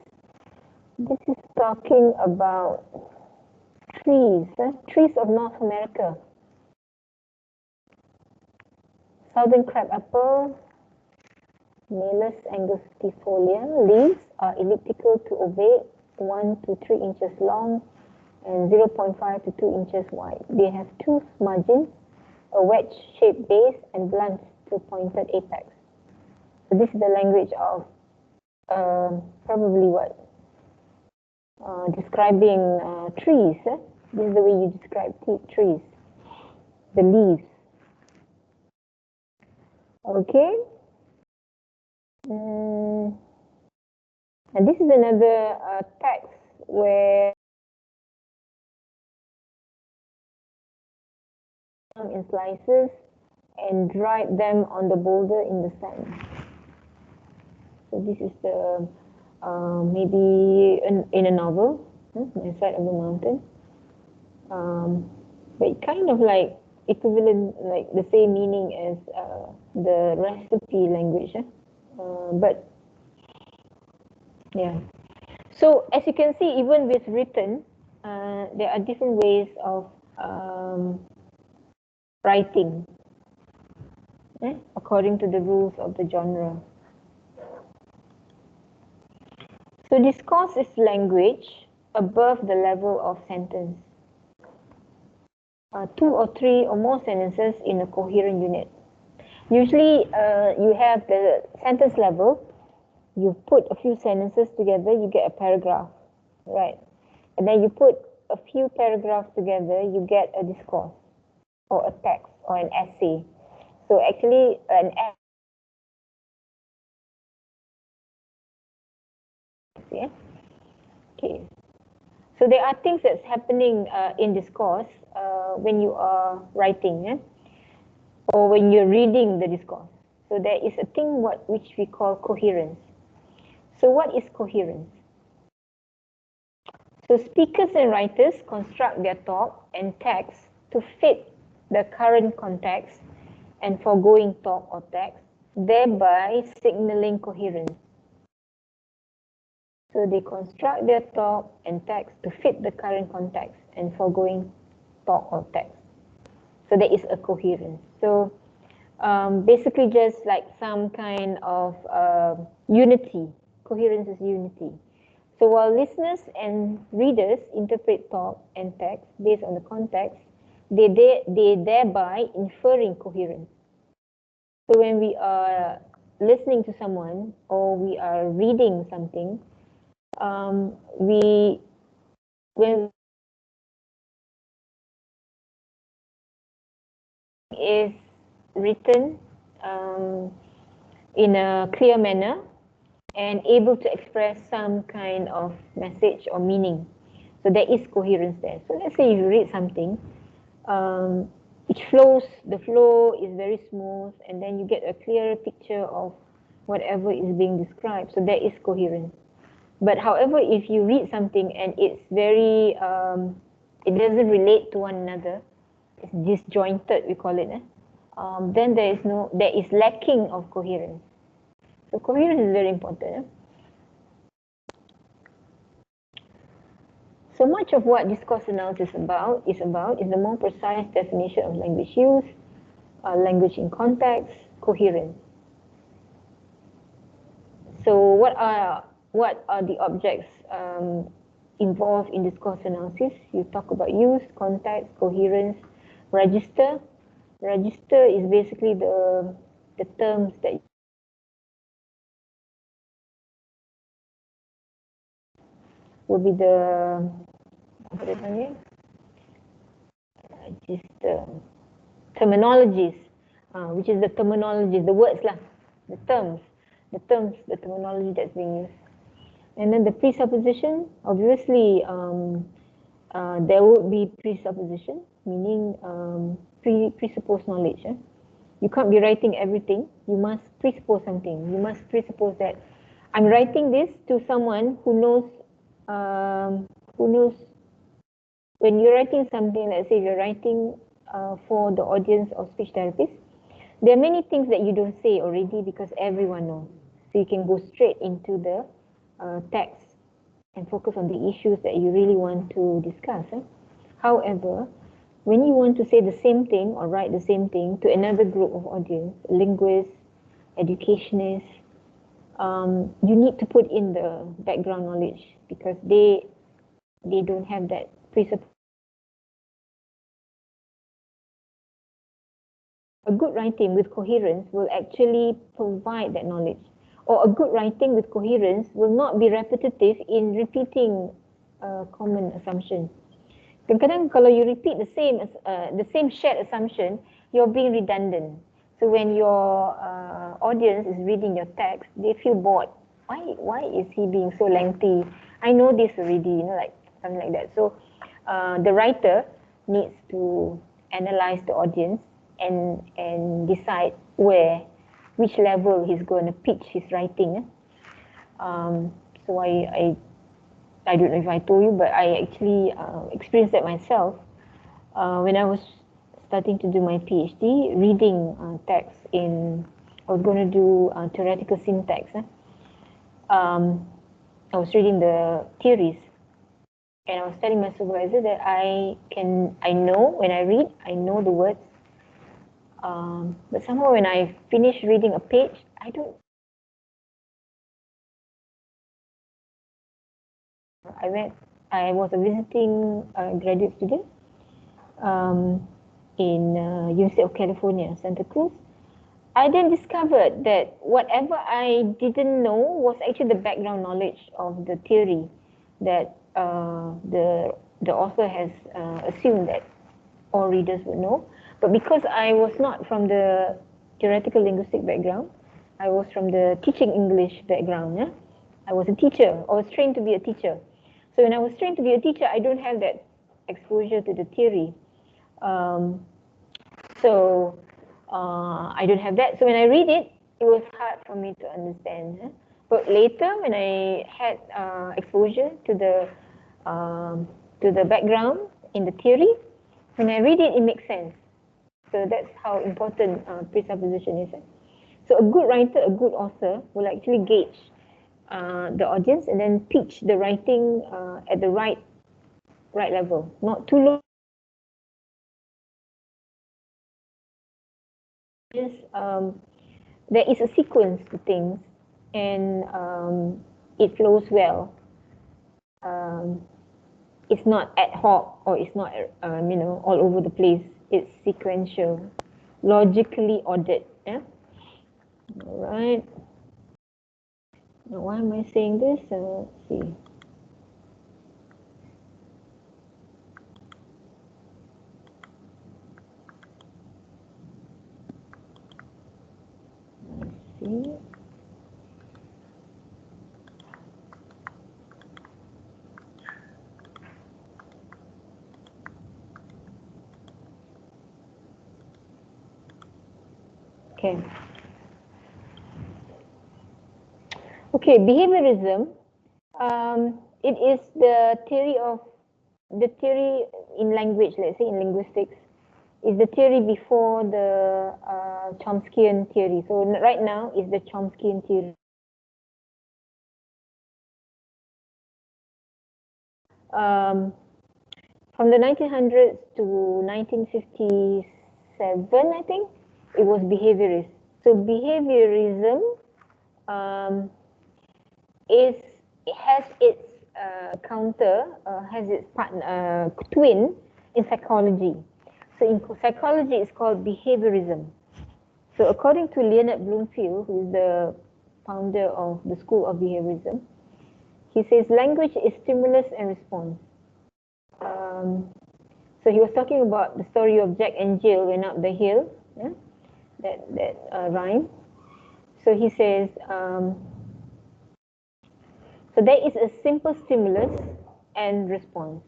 This is talking about trees, trees of North America. Southern crabapple, Malus angustifolia. Leaves are elliptical to ovate, 1 to 3 inches long and 0.5 to 2 inches wide. They have 2 margins, a wedge-shaped base, and blunt to pointed apex. So this is the language of probably what? Describing trees. This is the way you describe trees. The leaves. Okay. And this is another text where in slices and dried them on the boulder in the sand. So this is the maybe in a novel, on the side of the mountain. But kind of like equivalent, like the same meaning as the recipe language. But yeah. So as you can see, even with written, there are different ways of writing according to the rules of the genre. So discourse is language above the level of sentence. 2 or 3 or more sentences in a coherent unit. Usually you have the sentence level, you put a few sentences together, you get a paragraph, right? And then you put a few paragraphs together, you get a discourse or a text or an essay. So actually an essay, yeah? Okay. So there are things that's happening in discourse when you are writing, or when you're reading the discourse. So there is a thing which we call coherence. So what is coherence? So speakers and writers construct their talk and text to fit the current context and foregoing talk or text, thereby signaling coherence. So they construct their talk and text to fit the current context and foregoing talk or text. So there is a coherence. So basically just like some kind of unity. Coherence is unity. So while listeners and readers interpret talk and text based on the context, they thereby inferring coherence. So when we are listening to someone or we are reading something, we when is written in a clear manner and able to express some kind of message or meaning. So there is coherence there. So let's say you read something, it flows, the flow is very smooth, and then you get a clear picture of whatever is being described. So there is coherence. But however, if you read something and it's very, it doesn't relate to one another, it's disjointed, we call it, then there is lacking of coherence. So coherence is very important. So much of what discourse analysis is the more precise definition of language use, language in context, coherence. So what are the objects involved in discourse analysis? You talk about use, context, coherence, register. Register is basically the terms that will be the terminologies, which is the terminologies, the words lah, the terms, the terminology that's being used. And then the presupposition, obviously, there would be presupposition, meaning presupposed knowledge. You can't be writing everything. You must presuppose something. You must presuppose that I'm writing this to someone who knows. When you're writing something, let's say you're writing for the audience of speech therapists, there are many things that you don't say already because everyone knows. So you can go straight into the text and focus on the issues that you really want to discuss. However, when you want to say the same thing or write the same thing to another group of audience, linguists, educationists, you need to put in the background knowledge because they don't have that presupposition. A good writing with coherence will actually provide that knowledge. Or a good writing with coherence will not be repetitive in repeating common assumptions. Kadang-kadang kalau you repeat the same shared assumption, you're being redundant. So when your audience is reading your text, they feel bored. Why is he being so lengthy? I know this already, like something like that. So the writer needs to analyze the audience and decide which level he's going to pitch his writing. So I don't know if I told you, but I actually experienced that myself when I was starting to do my PhD, reading text I was going to do theoretical syntax. I was reading the theories, and I was telling my supervisor that I know when I read, I know the words. But somehow when I finish reading a page, I was a visiting graduate student in University of California, Santa Cruz. I then discovered that whatever I didn't know was actually the background knowledge of the theory that the author has assumed that all readers would know. But because I was not from the theoretical linguistic background, I was from the teaching English background. Yeah? I was a teacher. I was trained to be a teacher. So when I was trained to be a teacher, I don't have that exposure to the theory. I don't have that. So when I read it, it was hard for me to understand. Yeah? But later, when I had exposure to the background in the theory, when I read it, it makes sense. So that's how important presupposition is. So a good writer, a good author will actually gauge the audience, and then pitch the writing at the right level, not too low. There is a sequence to things, and it flows well. It's not ad hoc, or it's not all over the place. It's sequential, logically ordered. Yeah. All right. Now, why am I saying this? Let's see. See. Okay. Okay, behaviorism. It is the theory in language, let's say in linguistics, is the theory before the Chomskyan theory. So right now is the Chomskyan theory. From the 1900s to 1957, I think, it was behaviorist. So behaviorism has its counter, has its partner, twin in psychology. So in psychology, it's called behaviorism. So according to Leonard Bloomfield, who is the founder of the School of Behaviorism, he says language is stimulus and response. So he was talking about the story of Jack and Jill went up the hill, yeah? that rhyme. So he says, so there is a simple stimulus and response.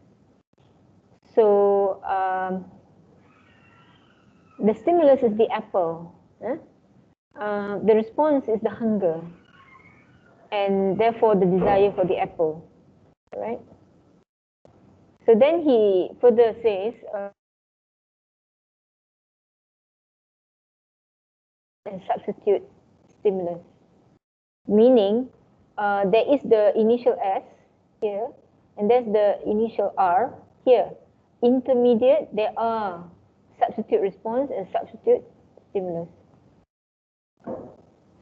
So the stimulus is the apple. The response is the hunger, and therefore the desire for the apple, right? So then he further says, and substitute stimulus, meaning there is the initial S here, and there's the initial R here. Intermediate, there are substitute response and substitute stimulus.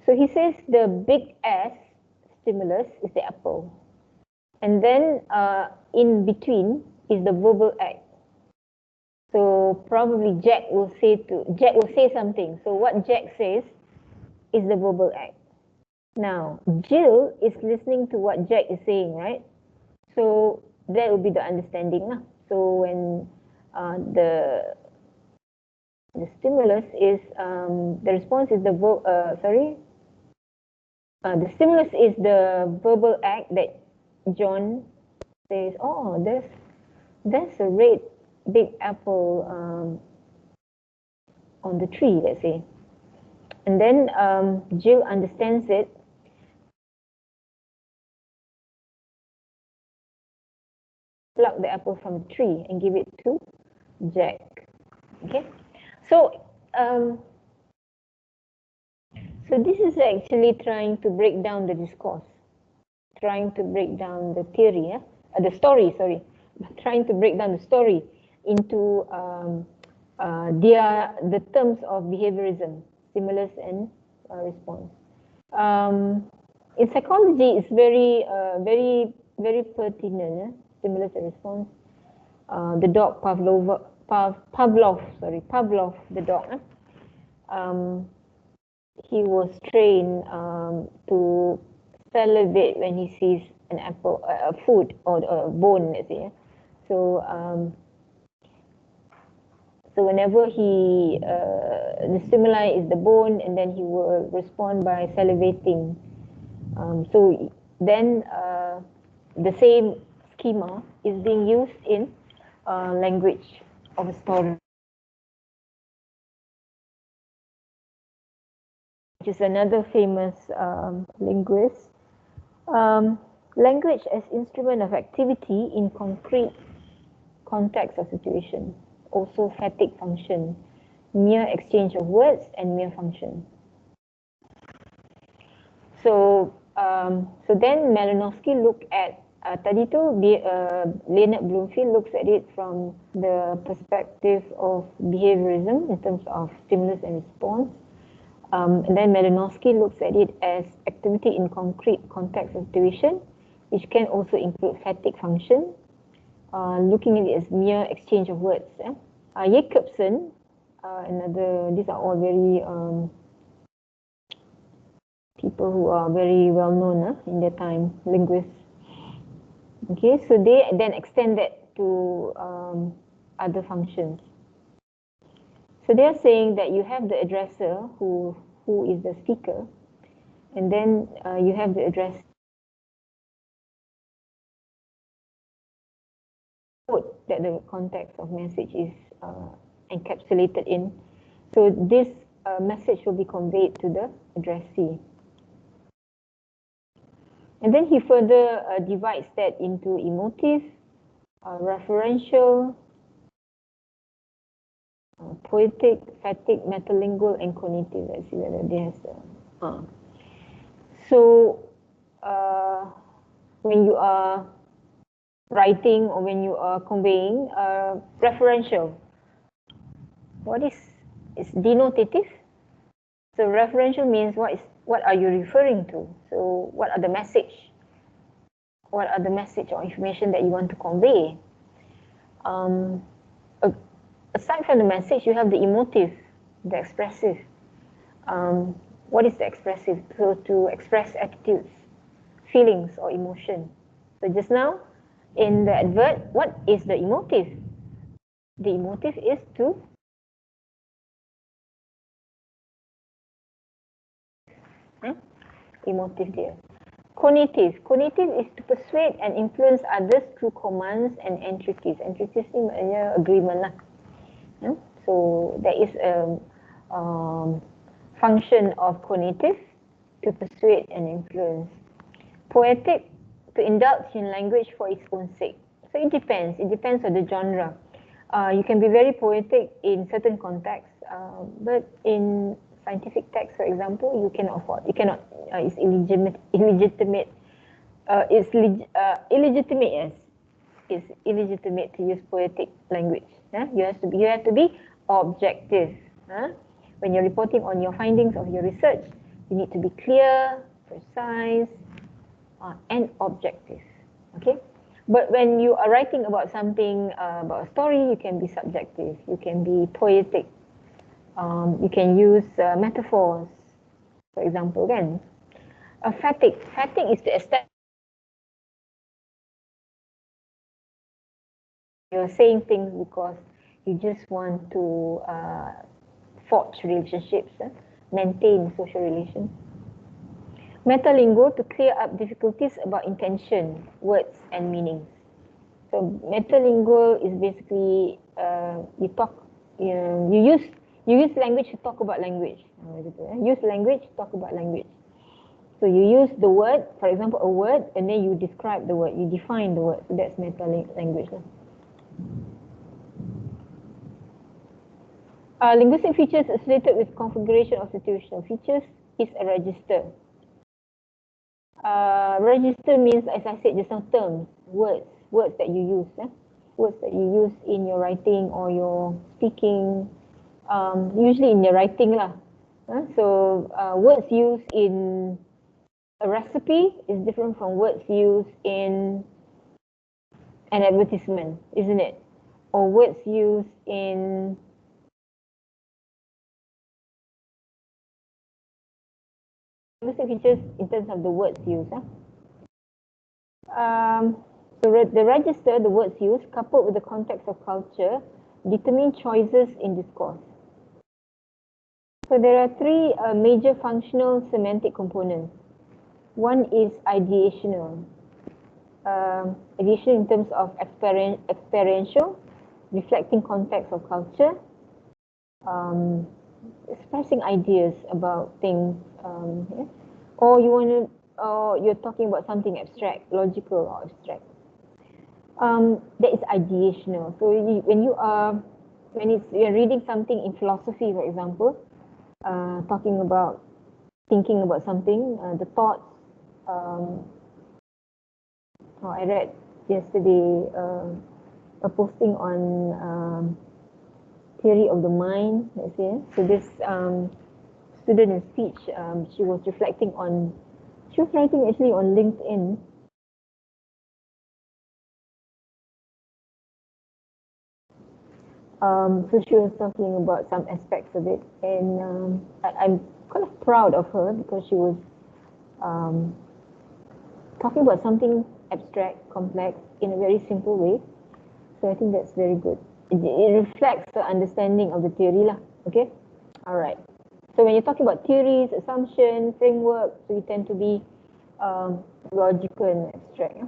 So he says the big S stimulus is the apple, and then in between is the verbal act. So probably Jack will say something. So what Jack says is the verbal act. Now Jill is listening to what Jack is saying, right? So that will be the understanding. So when the stimulus is the response is the the stimulus is the verbal act that John says, oh, there's a red big apple on the tree, let's say. And then Jill understands it. Pluck the apple from the tree and give it to Jack. Okay, so so this is actually trying to break down the discourse, trying to break down the theory, the story. Sorry, trying to break down the story into the terms of behaviorism, stimulus and response. In psychology, it's very pertinent. Stimulus and response. The dog Pavlov, the dog. He was trained to salivate when he sees an apple, a food or a bone, let's say. So whenever the stimuli is the bone, and then he will respond by salivating. So then the same schema is being used in language of a story, which is another famous linguist. Language as instrument of activity in concrete context or situation, also phatic function, mere exchange of words and mere function. So So then Malinowski looked at tadi tu Leonard Bloomfield looks at it from the perspective of behaviorism in terms of stimulus and response. And then Malinowski looks at it as activity in concrete context of situation, which can also include fatigue function, looking at it as mere exchange of words. Jacobson, these are all very people who are very well known in their time, linguists. Okay, so they then extend that to other functions. So they are saying that you have the addresser who is the speaker, and then you have the address code that the context of message is encapsulated in. So this message will be conveyed to the addressee. And then he further divides that into emotive, referential, poetic, phatic, metalingual, and cognitive. Let's see whether there's So when you are writing or when you are conveying, referential. What is denotative? So referential means what are you referring to? So what are the message? What are the message or information that you want to convey? Aside from the message, you have the emotive, the expressive. What is the expressive? So to express attitudes, feelings, or emotion. So just now, in the advert, what is the emotive? The emotive is to emotive there. Cognitive. Cognitive is to persuade and influence others through commands and entreaties. Entreaties ni maknanya agreement lah. So there is a function of cognitive to persuade and influence. Poetic, to indulge in language for its own sake. So it depends. It depends on the genre. You can be very poetic in certain contexts, but in scientific text, for example, you cannot afford. You cannot. It's illegitimate. Illegitimate. Illegitimate. Yes, it's illegitimate to use poetic language. You have to be objective. When you're reporting on your findings of your research, you need to be clear, precise, and objective. Okay. But when you are writing about something, about a story, you can be subjective. You can be poetic. You can use metaphors, for example. Again, fatigue. Fatigue is the establish. You're saying things because you just want to forge relationships, maintain social relations. Metalingual, to clear up difficulties about intention, words, and meanings. So metalingual is basically you use language to talk about language. Use language to talk about language. So you use the word, for example, a word, and then you describe the word, you define the word. So that's metalanguage. Linguistic features associated with configuration of situational features is a register. Register means, as I said just now, terms, words that you use. Words that you use in your writing or your speaking, usually in your writing lah. So words used in a recipe is different from words used in an advertisement, isn't it? Or words used in linguistic features in terms of the words used. The register, the words used, coupled with the context of culture, determine choices in discourse. So there are three major functional semantic components. One is ideational. Ideation in terms of experiential, reflecting context of culture, expressing ideas about things, or you're talking about something abstract, logical or abstract. That is ideational. So you're reading something in philosophy, for example, thinking about something, the thoughts I read yesterday a posting on theory of the mind, let's say. So this student in speech, she was reflecting on, she was writing actually on LinkedIn. So she was talking about some aspects of it, and I'm kind of proud of her because she was talking about something abstract, complex, in a very simple way. So I think that's very good. It reflects the understanding of the theory lah. Okay, all right. So when you're talking about theories, assumption, framework, so you tend to be logical and abstract. Yeah?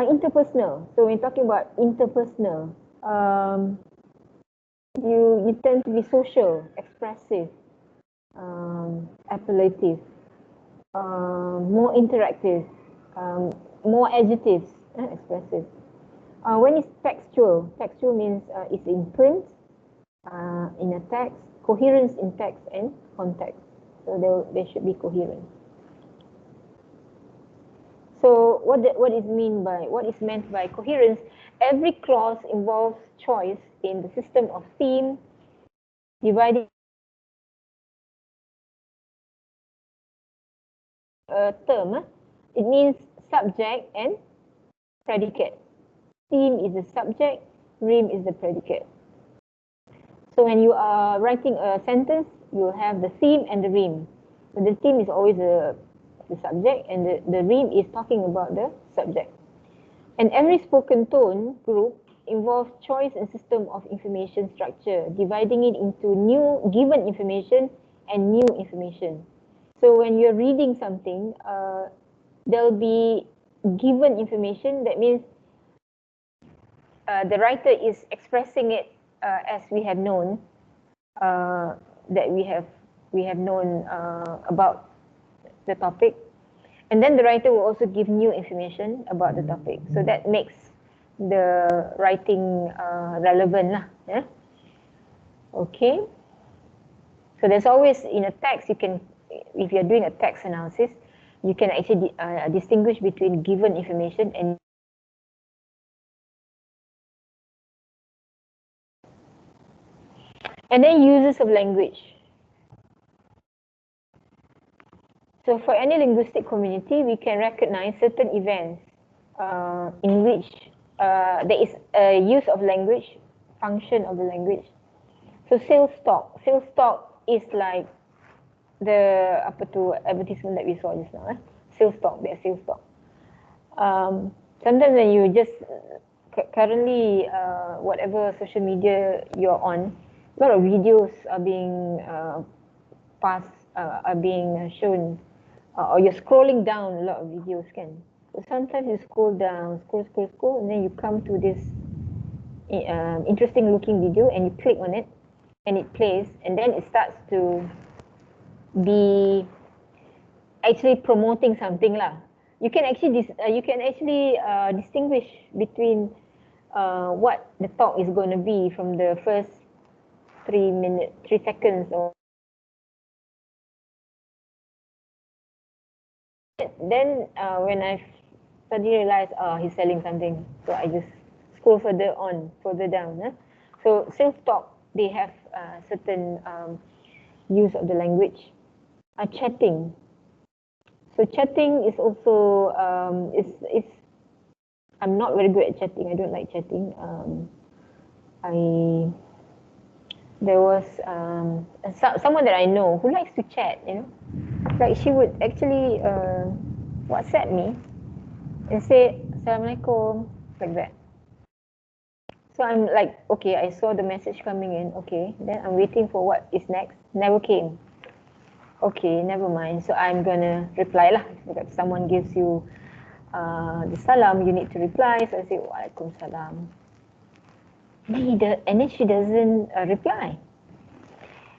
Interpersonal. So when you're talking about interpersonal, you tend to be social, expressive, appellative, more interactive, more adjectives, expressive. When it's textual, textual means it's in print, in a text, coherence in text and context. So they should be coherent. So what is meant by coherence? Every clause involves choice in the system of theme, dividing a term. It means subject and predicate. Theme is the subject, rime is the predicate. So when you are writing a sentence, you have the theme and the rime. So the theme is always the subject, and the rime is talking about the subject. And every spoken tone group involves choice and system of information structure, dividing it into new given information and new information. So when you're reading something, there'll be given information. That means the writer is expressing it as we have known, that we have known about the topic. And then the writer will also give new information about the topic. So that makes the writing relevant lah. Yeah? Okay. So there's always, in a text, you can, if you're doing a text analysis, you can actually distinguish between given information and then uses of language. So for any linguistic community, we can recognize certain events in which there is a use of language, function of the language. So sales talk is like the advertisement that we saw just now. Sales talk, there's sales talk. Sometimes when you just currently whatever social media you're on, a lot of videos are being shown, or you're scrolling down a lot of videos, can. So sometimes you scroll down, scroll, and then you come to this interesting looking video, and you click on it, and it plays, and then it starts to be actually promoting something lah. You can actually distinguish between what the talk is going to be from the first 3 seconds or. Then when I suddenly realized, he's selling something, so I just scroll further down. So self-talk, they have certain use of the language. Chatting. So chatting is also I'm not very good at chatting. I don't like chatting. There was someone that I know who likes to chat. Like she would actually WhatsApp me and say Assalamualaikum, like that. So I'm like, okay, I saw the message coming in. Okay, then I'm waiting for what is next. Never came. Okay, never mind. So I'm gonna reply lah. If someone gives you the salam, you need to reply. So I say Waalaikumsalam. And then she doesn't reply.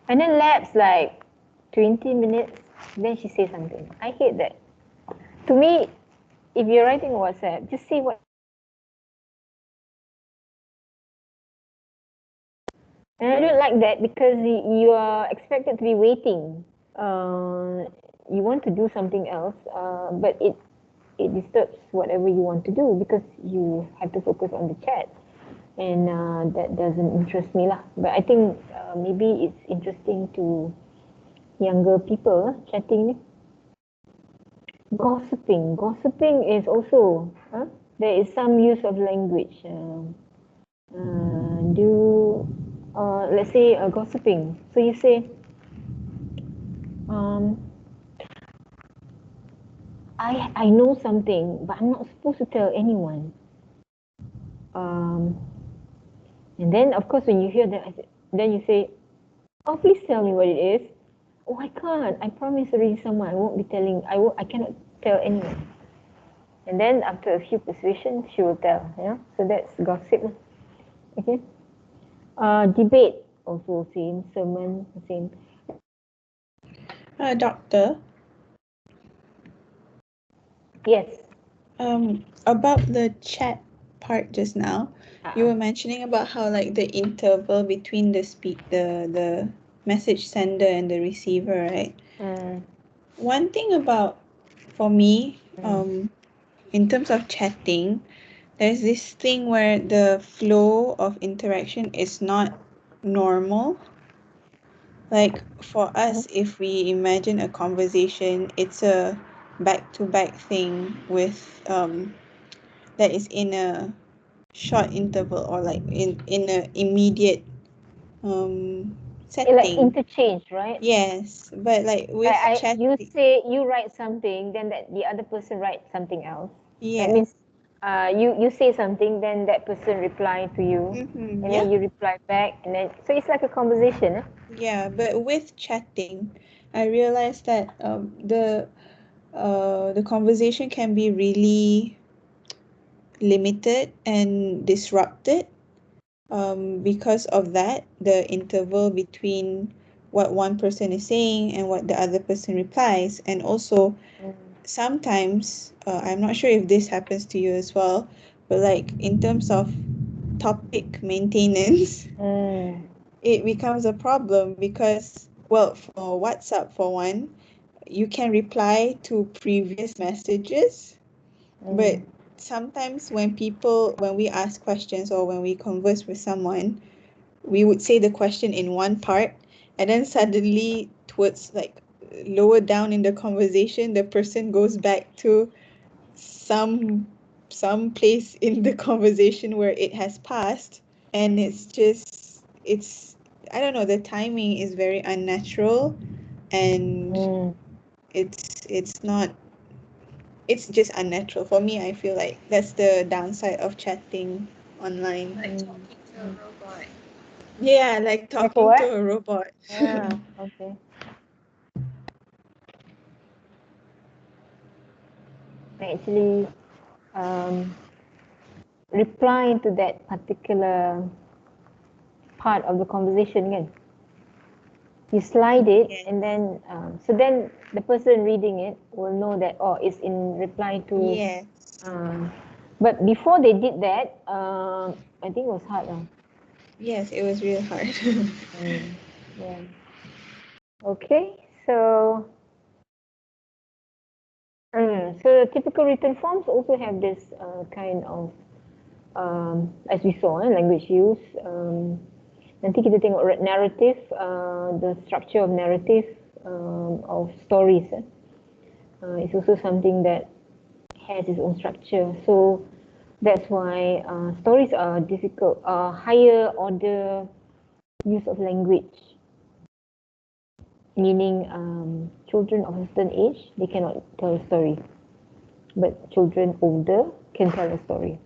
And then lapse like 20 minutes. Then she says something. I hate that. To me, if you're writing WhatsApp, just say what. And I don't like that because you are expected to be waiting. you want to do something else, but it disturbs whatever you want to do because you have to focus on the chat, and that doesn't interest me lah. But I think maybe it's interesting to younger people chatting ni. Gossiping is also there is some use of language. Let's say gossiping. So you say, I know something, but I'm not supposed to tell anyone. And then of course when you hear that, then you say, oh, please tell me what it is. Oh, I can't. I promised already someone. I won't be telling. I cannot tell anyone. And then after a few persuasions, she will tell. Yeah. So that's gossip. Okay. Debate also same. Sermon same.
Doctor.
Yes.
About the chat part just now, you were mentioning about how like the interval between the message sender and the receiver, right? One thing about for me, in terms of chatting, there's this thing where the flow of interaction is not normal. Like for us, if we imagine a conversation, it's a back-to-back thing with that is in a short interval or like in a immediate setting.
Like interchange, right?
Yes, but like with chat,
you write something, then the other person writes something else.
yeah.
That means you say something, then that person reply to you, and then you reply back, and then so it's like a conversation.
Yeah, but with chatting, I realized that the conversation can be really limited and disrupted because of that, the interval between what one person is saying and what the other person replies. And also sometimes, I'm not sure if this happens to you as well, but like in terms of topic maintenance, it becomes a problem because, well, for WhatsApp for one, you can reply to previous messages, but sometimes when we ask questions or when we converse with someone, we would say the question in one part, and then suddenly towards like lower down in the conversation, the person goes back to some place in the conversation where it has passed, and it's I don't know, the timing is very unnatural, and it's not it's just unnatural for me. I feel like that's the downside of chatting online.
Like talking to a robot.
Yeah, like talking to a robot.
Okay. Actually, reply to that particular part of the conversation kan. You slide it, and then so then the person reading it will know that it's in reply to.
Yes.
But before they did that, I think it was hard.
Yes, it was really hard.
Yeah. Okay, so so typical written forms also have this kind of as we saw language use. Nanti kita tengok narrative, the structure of narrative of stories. It's also something that has its own structure. So that's why stories are difficult, higher order use of language. Meaning children of a certain age, they cannot tell a story. But children older can tell a story.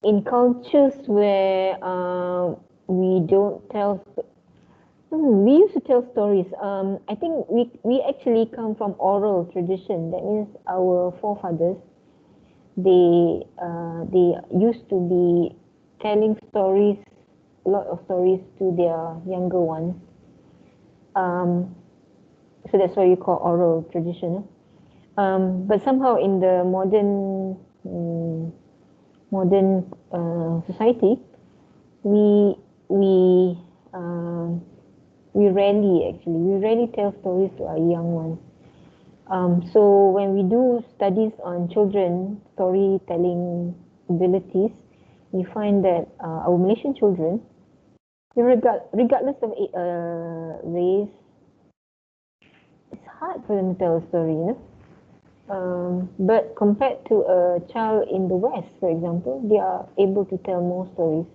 In cultures where we don't tell, we used to tell stories. I think we actually come from oral tradition. That means our forefathers, they used to be telling stories, a lot of stories to their younger ones. So that's why you call oral tradition. But somehow in the modern society, we we rarely tell stories to our young ones. So when we do studies on children storytelling abilities, we find that our Malaysian children, regardless of race, it's hard for them to tell a story, you know. But compared to a child in the West, for example, they are able to tell more stories.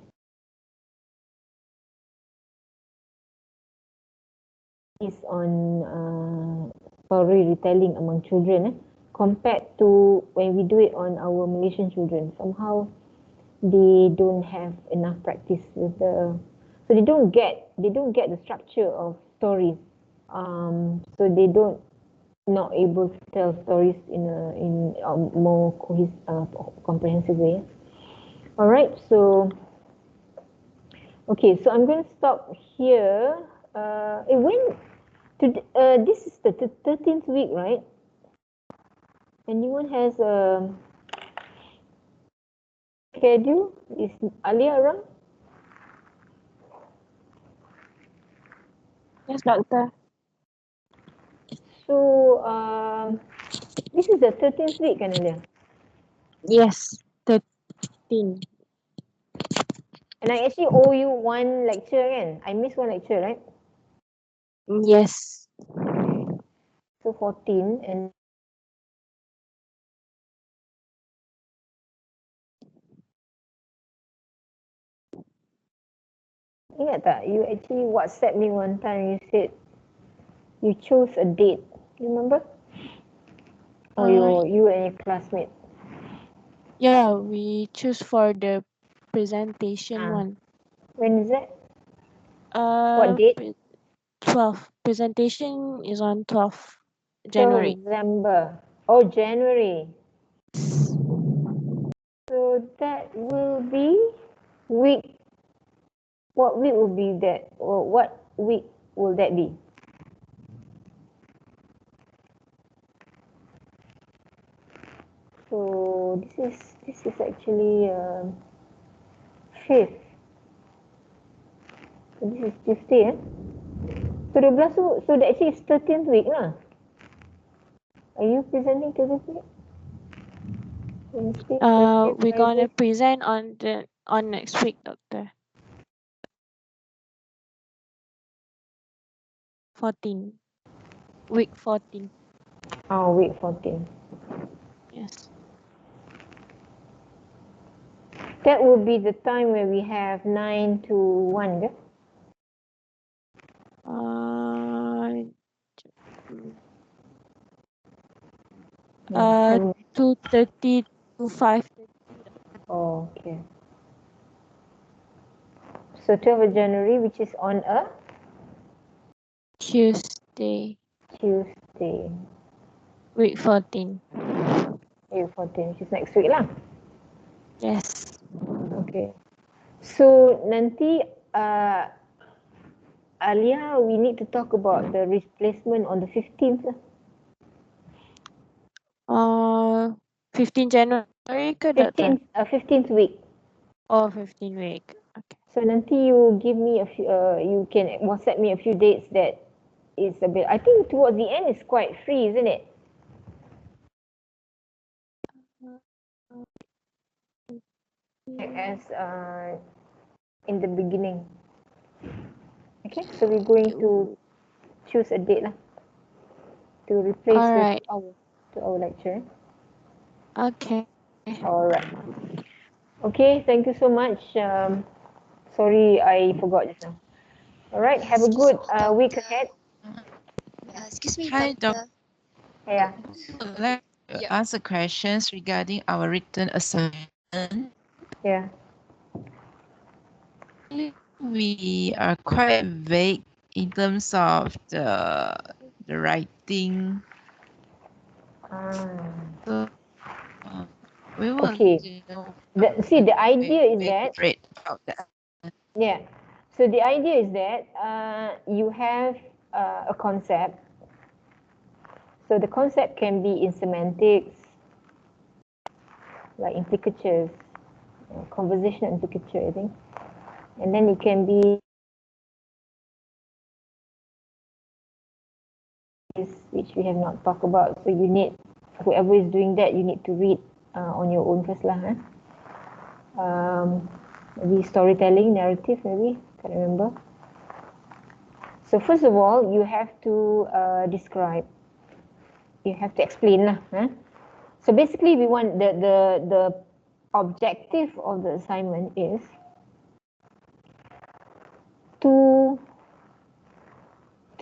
Is on story retelling among children, compared to when we do it on our Malaysian children. Somehow they don't have enough practice with so they don't get the structure of stories. So they don't not able to tell stories in a more comprehensive way. All right, so okay, so I'm going to stop here. This is the 13th week, right? Anyone has a schedule? Is Alia around?
Yes, doctor.
So this is the 13th week, kan Alia?
Yes, 13.
And I actually owe you one lecture, kan? I missed one lecture, right?
Yes.
So 14 and ingat tak? You actually WhatsApp me one time. You said you chose a date. You remember? Or you and your classmate?
Yeah, we choose for the presentation
Ah.
one.
When is that? What date?
12. Presentation is on 12
12
January.
December. Oh, January. So that will be week. What week will be that? Or what week will that be? So this is actually 5th. So this is Tuesday, eh? So 12 so that actually is 13th week lah. Are you presenting to this week? Wednesday, Thursday,
We're gonna
Friday?
present on next week, doctor. 14. Week 14.
Oh, week 14.
Yes.
That will be the time where we have 9 to 1, yeah?
Uh, 2:30 to 5:30.
Oh, okay. So 12th of January, which is on a
Tuesday,
Tuesday.
week 14.
Week 14, which is next week lah.
Yes.
Okay. So nanti Alia, we need to talk about the replacement on the 15th lah.
15 January ke, doctor?
15th week.
Oh, 15 week. Okay.
So nanti you give me a few, you can WhatsApp me a few dates that is a bit, I think towards the end is quite free, isn't it? As in the beginning. Okay, so we're going to choose a date lah to replace
Alright.
the 2 hour lecture.
Okay.
Alright. Okay, thank you so much. Sorry, I forgot just now. Alright, have a good week ahead.
Excuse me,
Hi,
doctor.
Yeah.
I would like to
Yeah.
ask a questions regarding our written assignment.
Yeah.
We are quite vague in terms of the writing. So we will
Okay. See, the idea is that
elaborate about that.
yeah. So the idea is that you have a concept. So the concept can be in semantics, like implicatures, conversational implicature, I think. And then it can be which we have not talked about. So you need, whoever is doing that, you need to read on your own first lah. Maybe storytelling, narrative, maybe, can't remember. So first of all, you have to describe. You have to explain lah. So basically, we want the objective of the assignment is to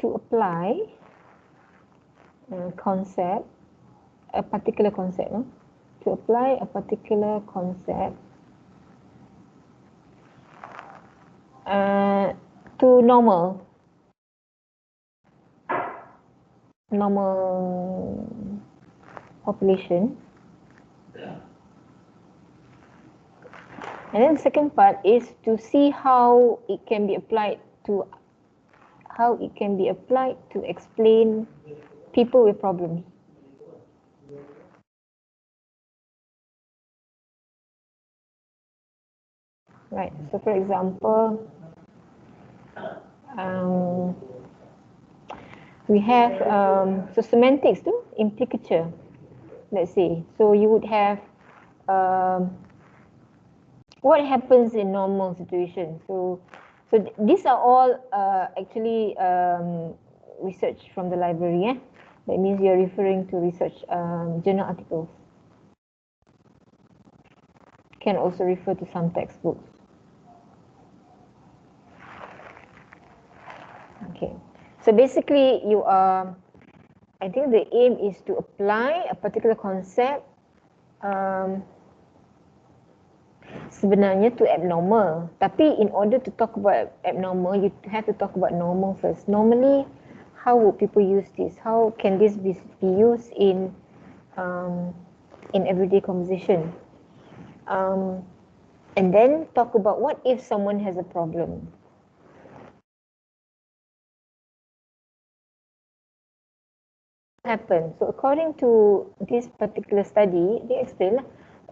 apply a concept, a particular concept, to apply a particular concept to normal population. And then the second part is to see how it can be applied to explain people with problems. Right. So for example, we have so semantics tu implicature. Let's say, so you would have what happens in normal situations. So these are all actually research from the library. That means you're referring to research journal articles. Can also refer to some textbooks. Okay, so basically you are, I think the aim is to apply a particular concept sebenarnya to abnormal. Tapi in order to talk about abnormal, you have to talk about normal first. Normally, how would people use this? How can this be used in everyday conversation? And then talk about what if someone has a problem. Happen. So according to this particular study, they explain,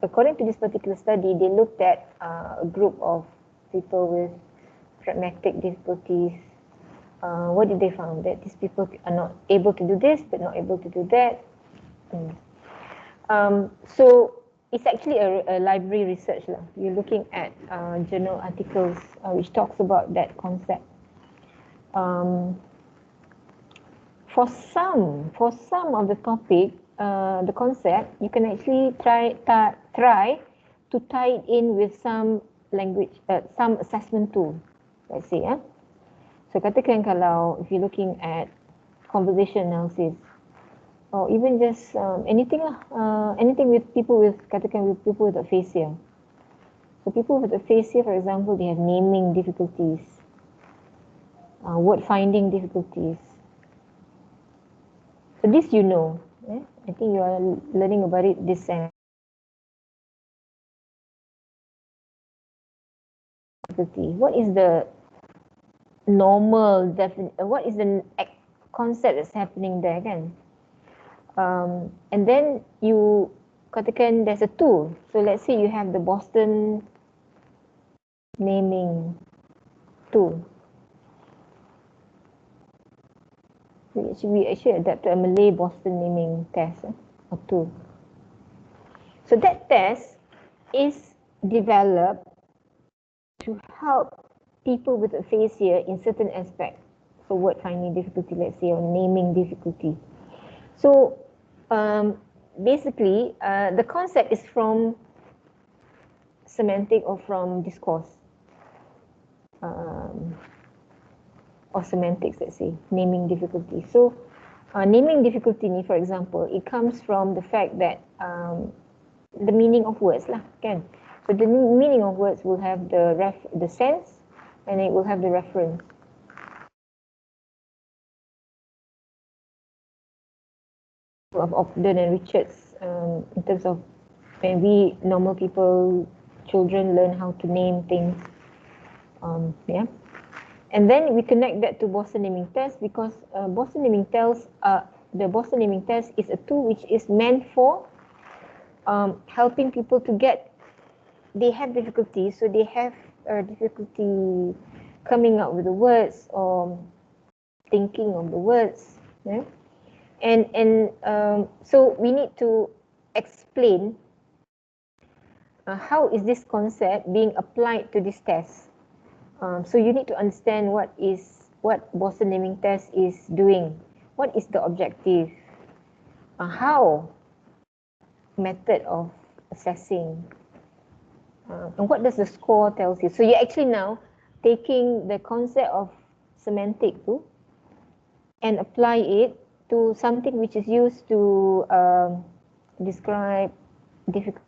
according to this particular study, they looked at a group of people with pragmatic difficulties. What did they find? That these people are not able to do this, but not able to do that. So it's actually a library research lah. You're looking at journal articles which talks about that concept. For some of the topic, the concept, you can actually try to tie it in with some language, some assessment tool. Let's say, so katakan kalau if you're looking at conversation analysis, or even just anything lah, anything with people with aphasia. So people with aphasia, for example, they have naming difficulties, word finding difficulties. So this you know, I think you are learning about it this sem. What is the normal what is the concept that's happening there kan? And then you katakan there's a tool. So let's say you have the Boston naming tool. We actually adapt to a Malay Boston naming test or tool. So that test is developed to help people with aphasia in certain aspects. So word finding difficulty, let's say, or naming difficulty. So basically, the concept is from semantic or from discourse. Or semantics, let's say, naming difficulty. So naming difficulty, for example, it comes from the fact that the meaning of words lah, kan? So the meaning of words will have the sense, and it will have the reference. Of Ogden and Richards, in terms of when we normal people, children learn how to name things, yeah. And then we connect that to Boston naming test because Boston naming test is a tool which is meant for helping people to get. They have difficulties, so they have difficulty coming up with the words or thinking of the words. Yeah? So we need to explain how is this concept being applied to this test. So you need to understand what Boston naming test is doing. What is the objective? How method of assessing? And what does the score tells you? So you're actually now taking the concept of semantic and apply it to something which is used to describe difficult.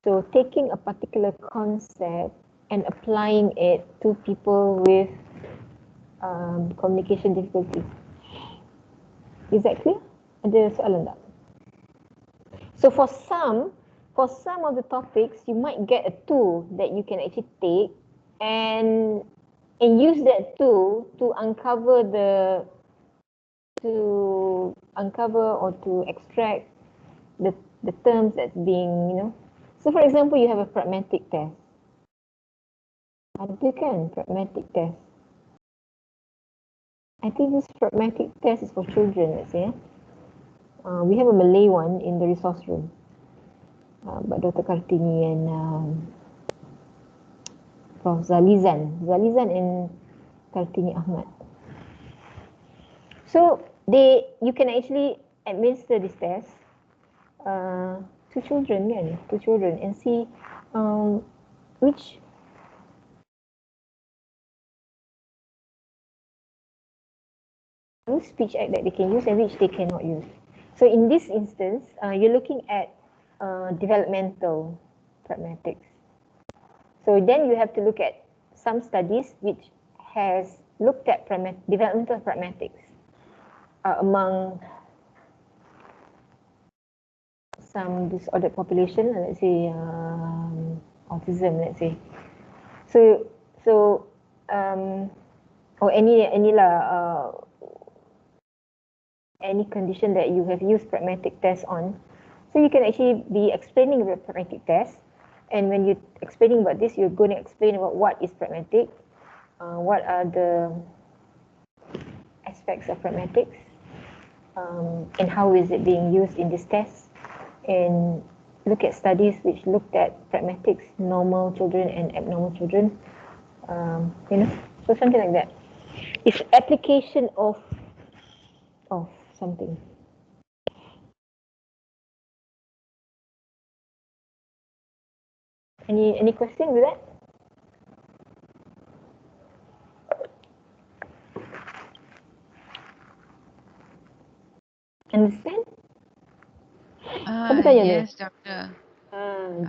So taking a particular concept and applying it to people with communication difficulties. Is that clear? Ada soalan tak? So for some of the topics, you might get a tool that you can actually take and use that tool to uncover or to extract the terms that's being, So for example, you have a pragmatic test. Ada kan pragmatic test? I think this pragmatic test is for children, let's say. We have a Malay one in the resource room. But Dr. Kartini and Prof. Zalizan and Kartini Ahmad. So you can actually administer this test to children, and see which speech act that they can use and which they cannot use. So in this instance, you're looking at developmental pragmatics. So then you have to look at some studies which has looked at developmental pragmatics among some disordered population, let's say autism, let's say. Or any condition that you have used pragmatic test on. So you can actually be explaining the pragmatic test, and when you're explaining about this, you're going to explain about what is pragmatic, what are the aspects of pragmatics, and how is it being used in this test, and look at studies which looked at pragmatics, normal children and abnormal children, so something like that. It's application of something. Any questions with that? Understand?
Yes, doctor.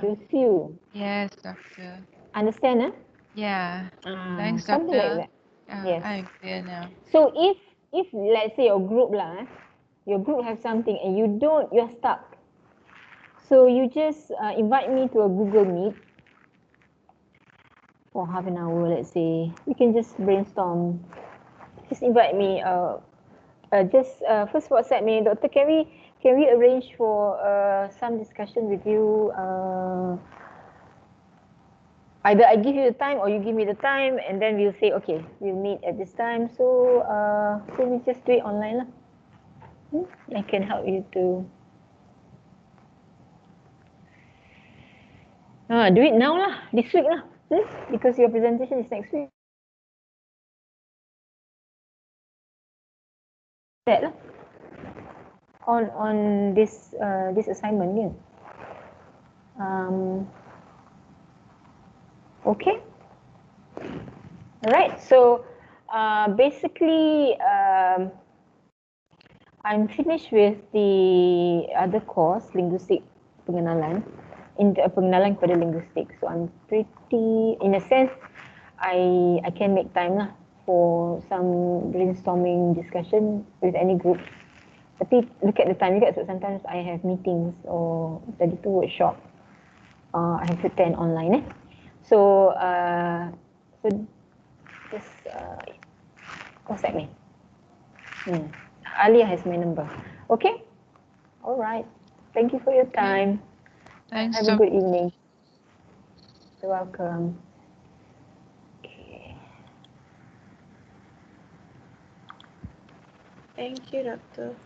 Josie.
Yes, doctor.
Understand,
Yeah. Thanks,
something
doctor.
like that. Yes.
I'm clear now.
So if let's say your group has something and you're stuck. So you just invite me to a Google Meet for half an hour, let's say. We can just brainstorm. Just invite me. First WhatsApp me, Doctor. Can we arrange for some discussion with you? Either I give you the time or you give me the time, and then we'll say, okay, we'll meet at this time. So we just do it online lah. I can help you to do it now lah, this week lah, because your presentation is next week. That lah. On this assignment, yeah. Okay. All right. So basically, I'm finished with the other course, linguistic pengenalan, pengenalan kepada linguistik. So I'm pretty, in a sense, I can make time lah for some brainstorming discussion with any group. Tapi look at the time juga, so sometimes I have meetings or tadi tu workshop. I have to attend online. So just contact me. Alia has my number. Okay? All right. Thank you for your time.
Thanks,
Have a good evening. You're welcome. Okay.
Thank you, Doctor.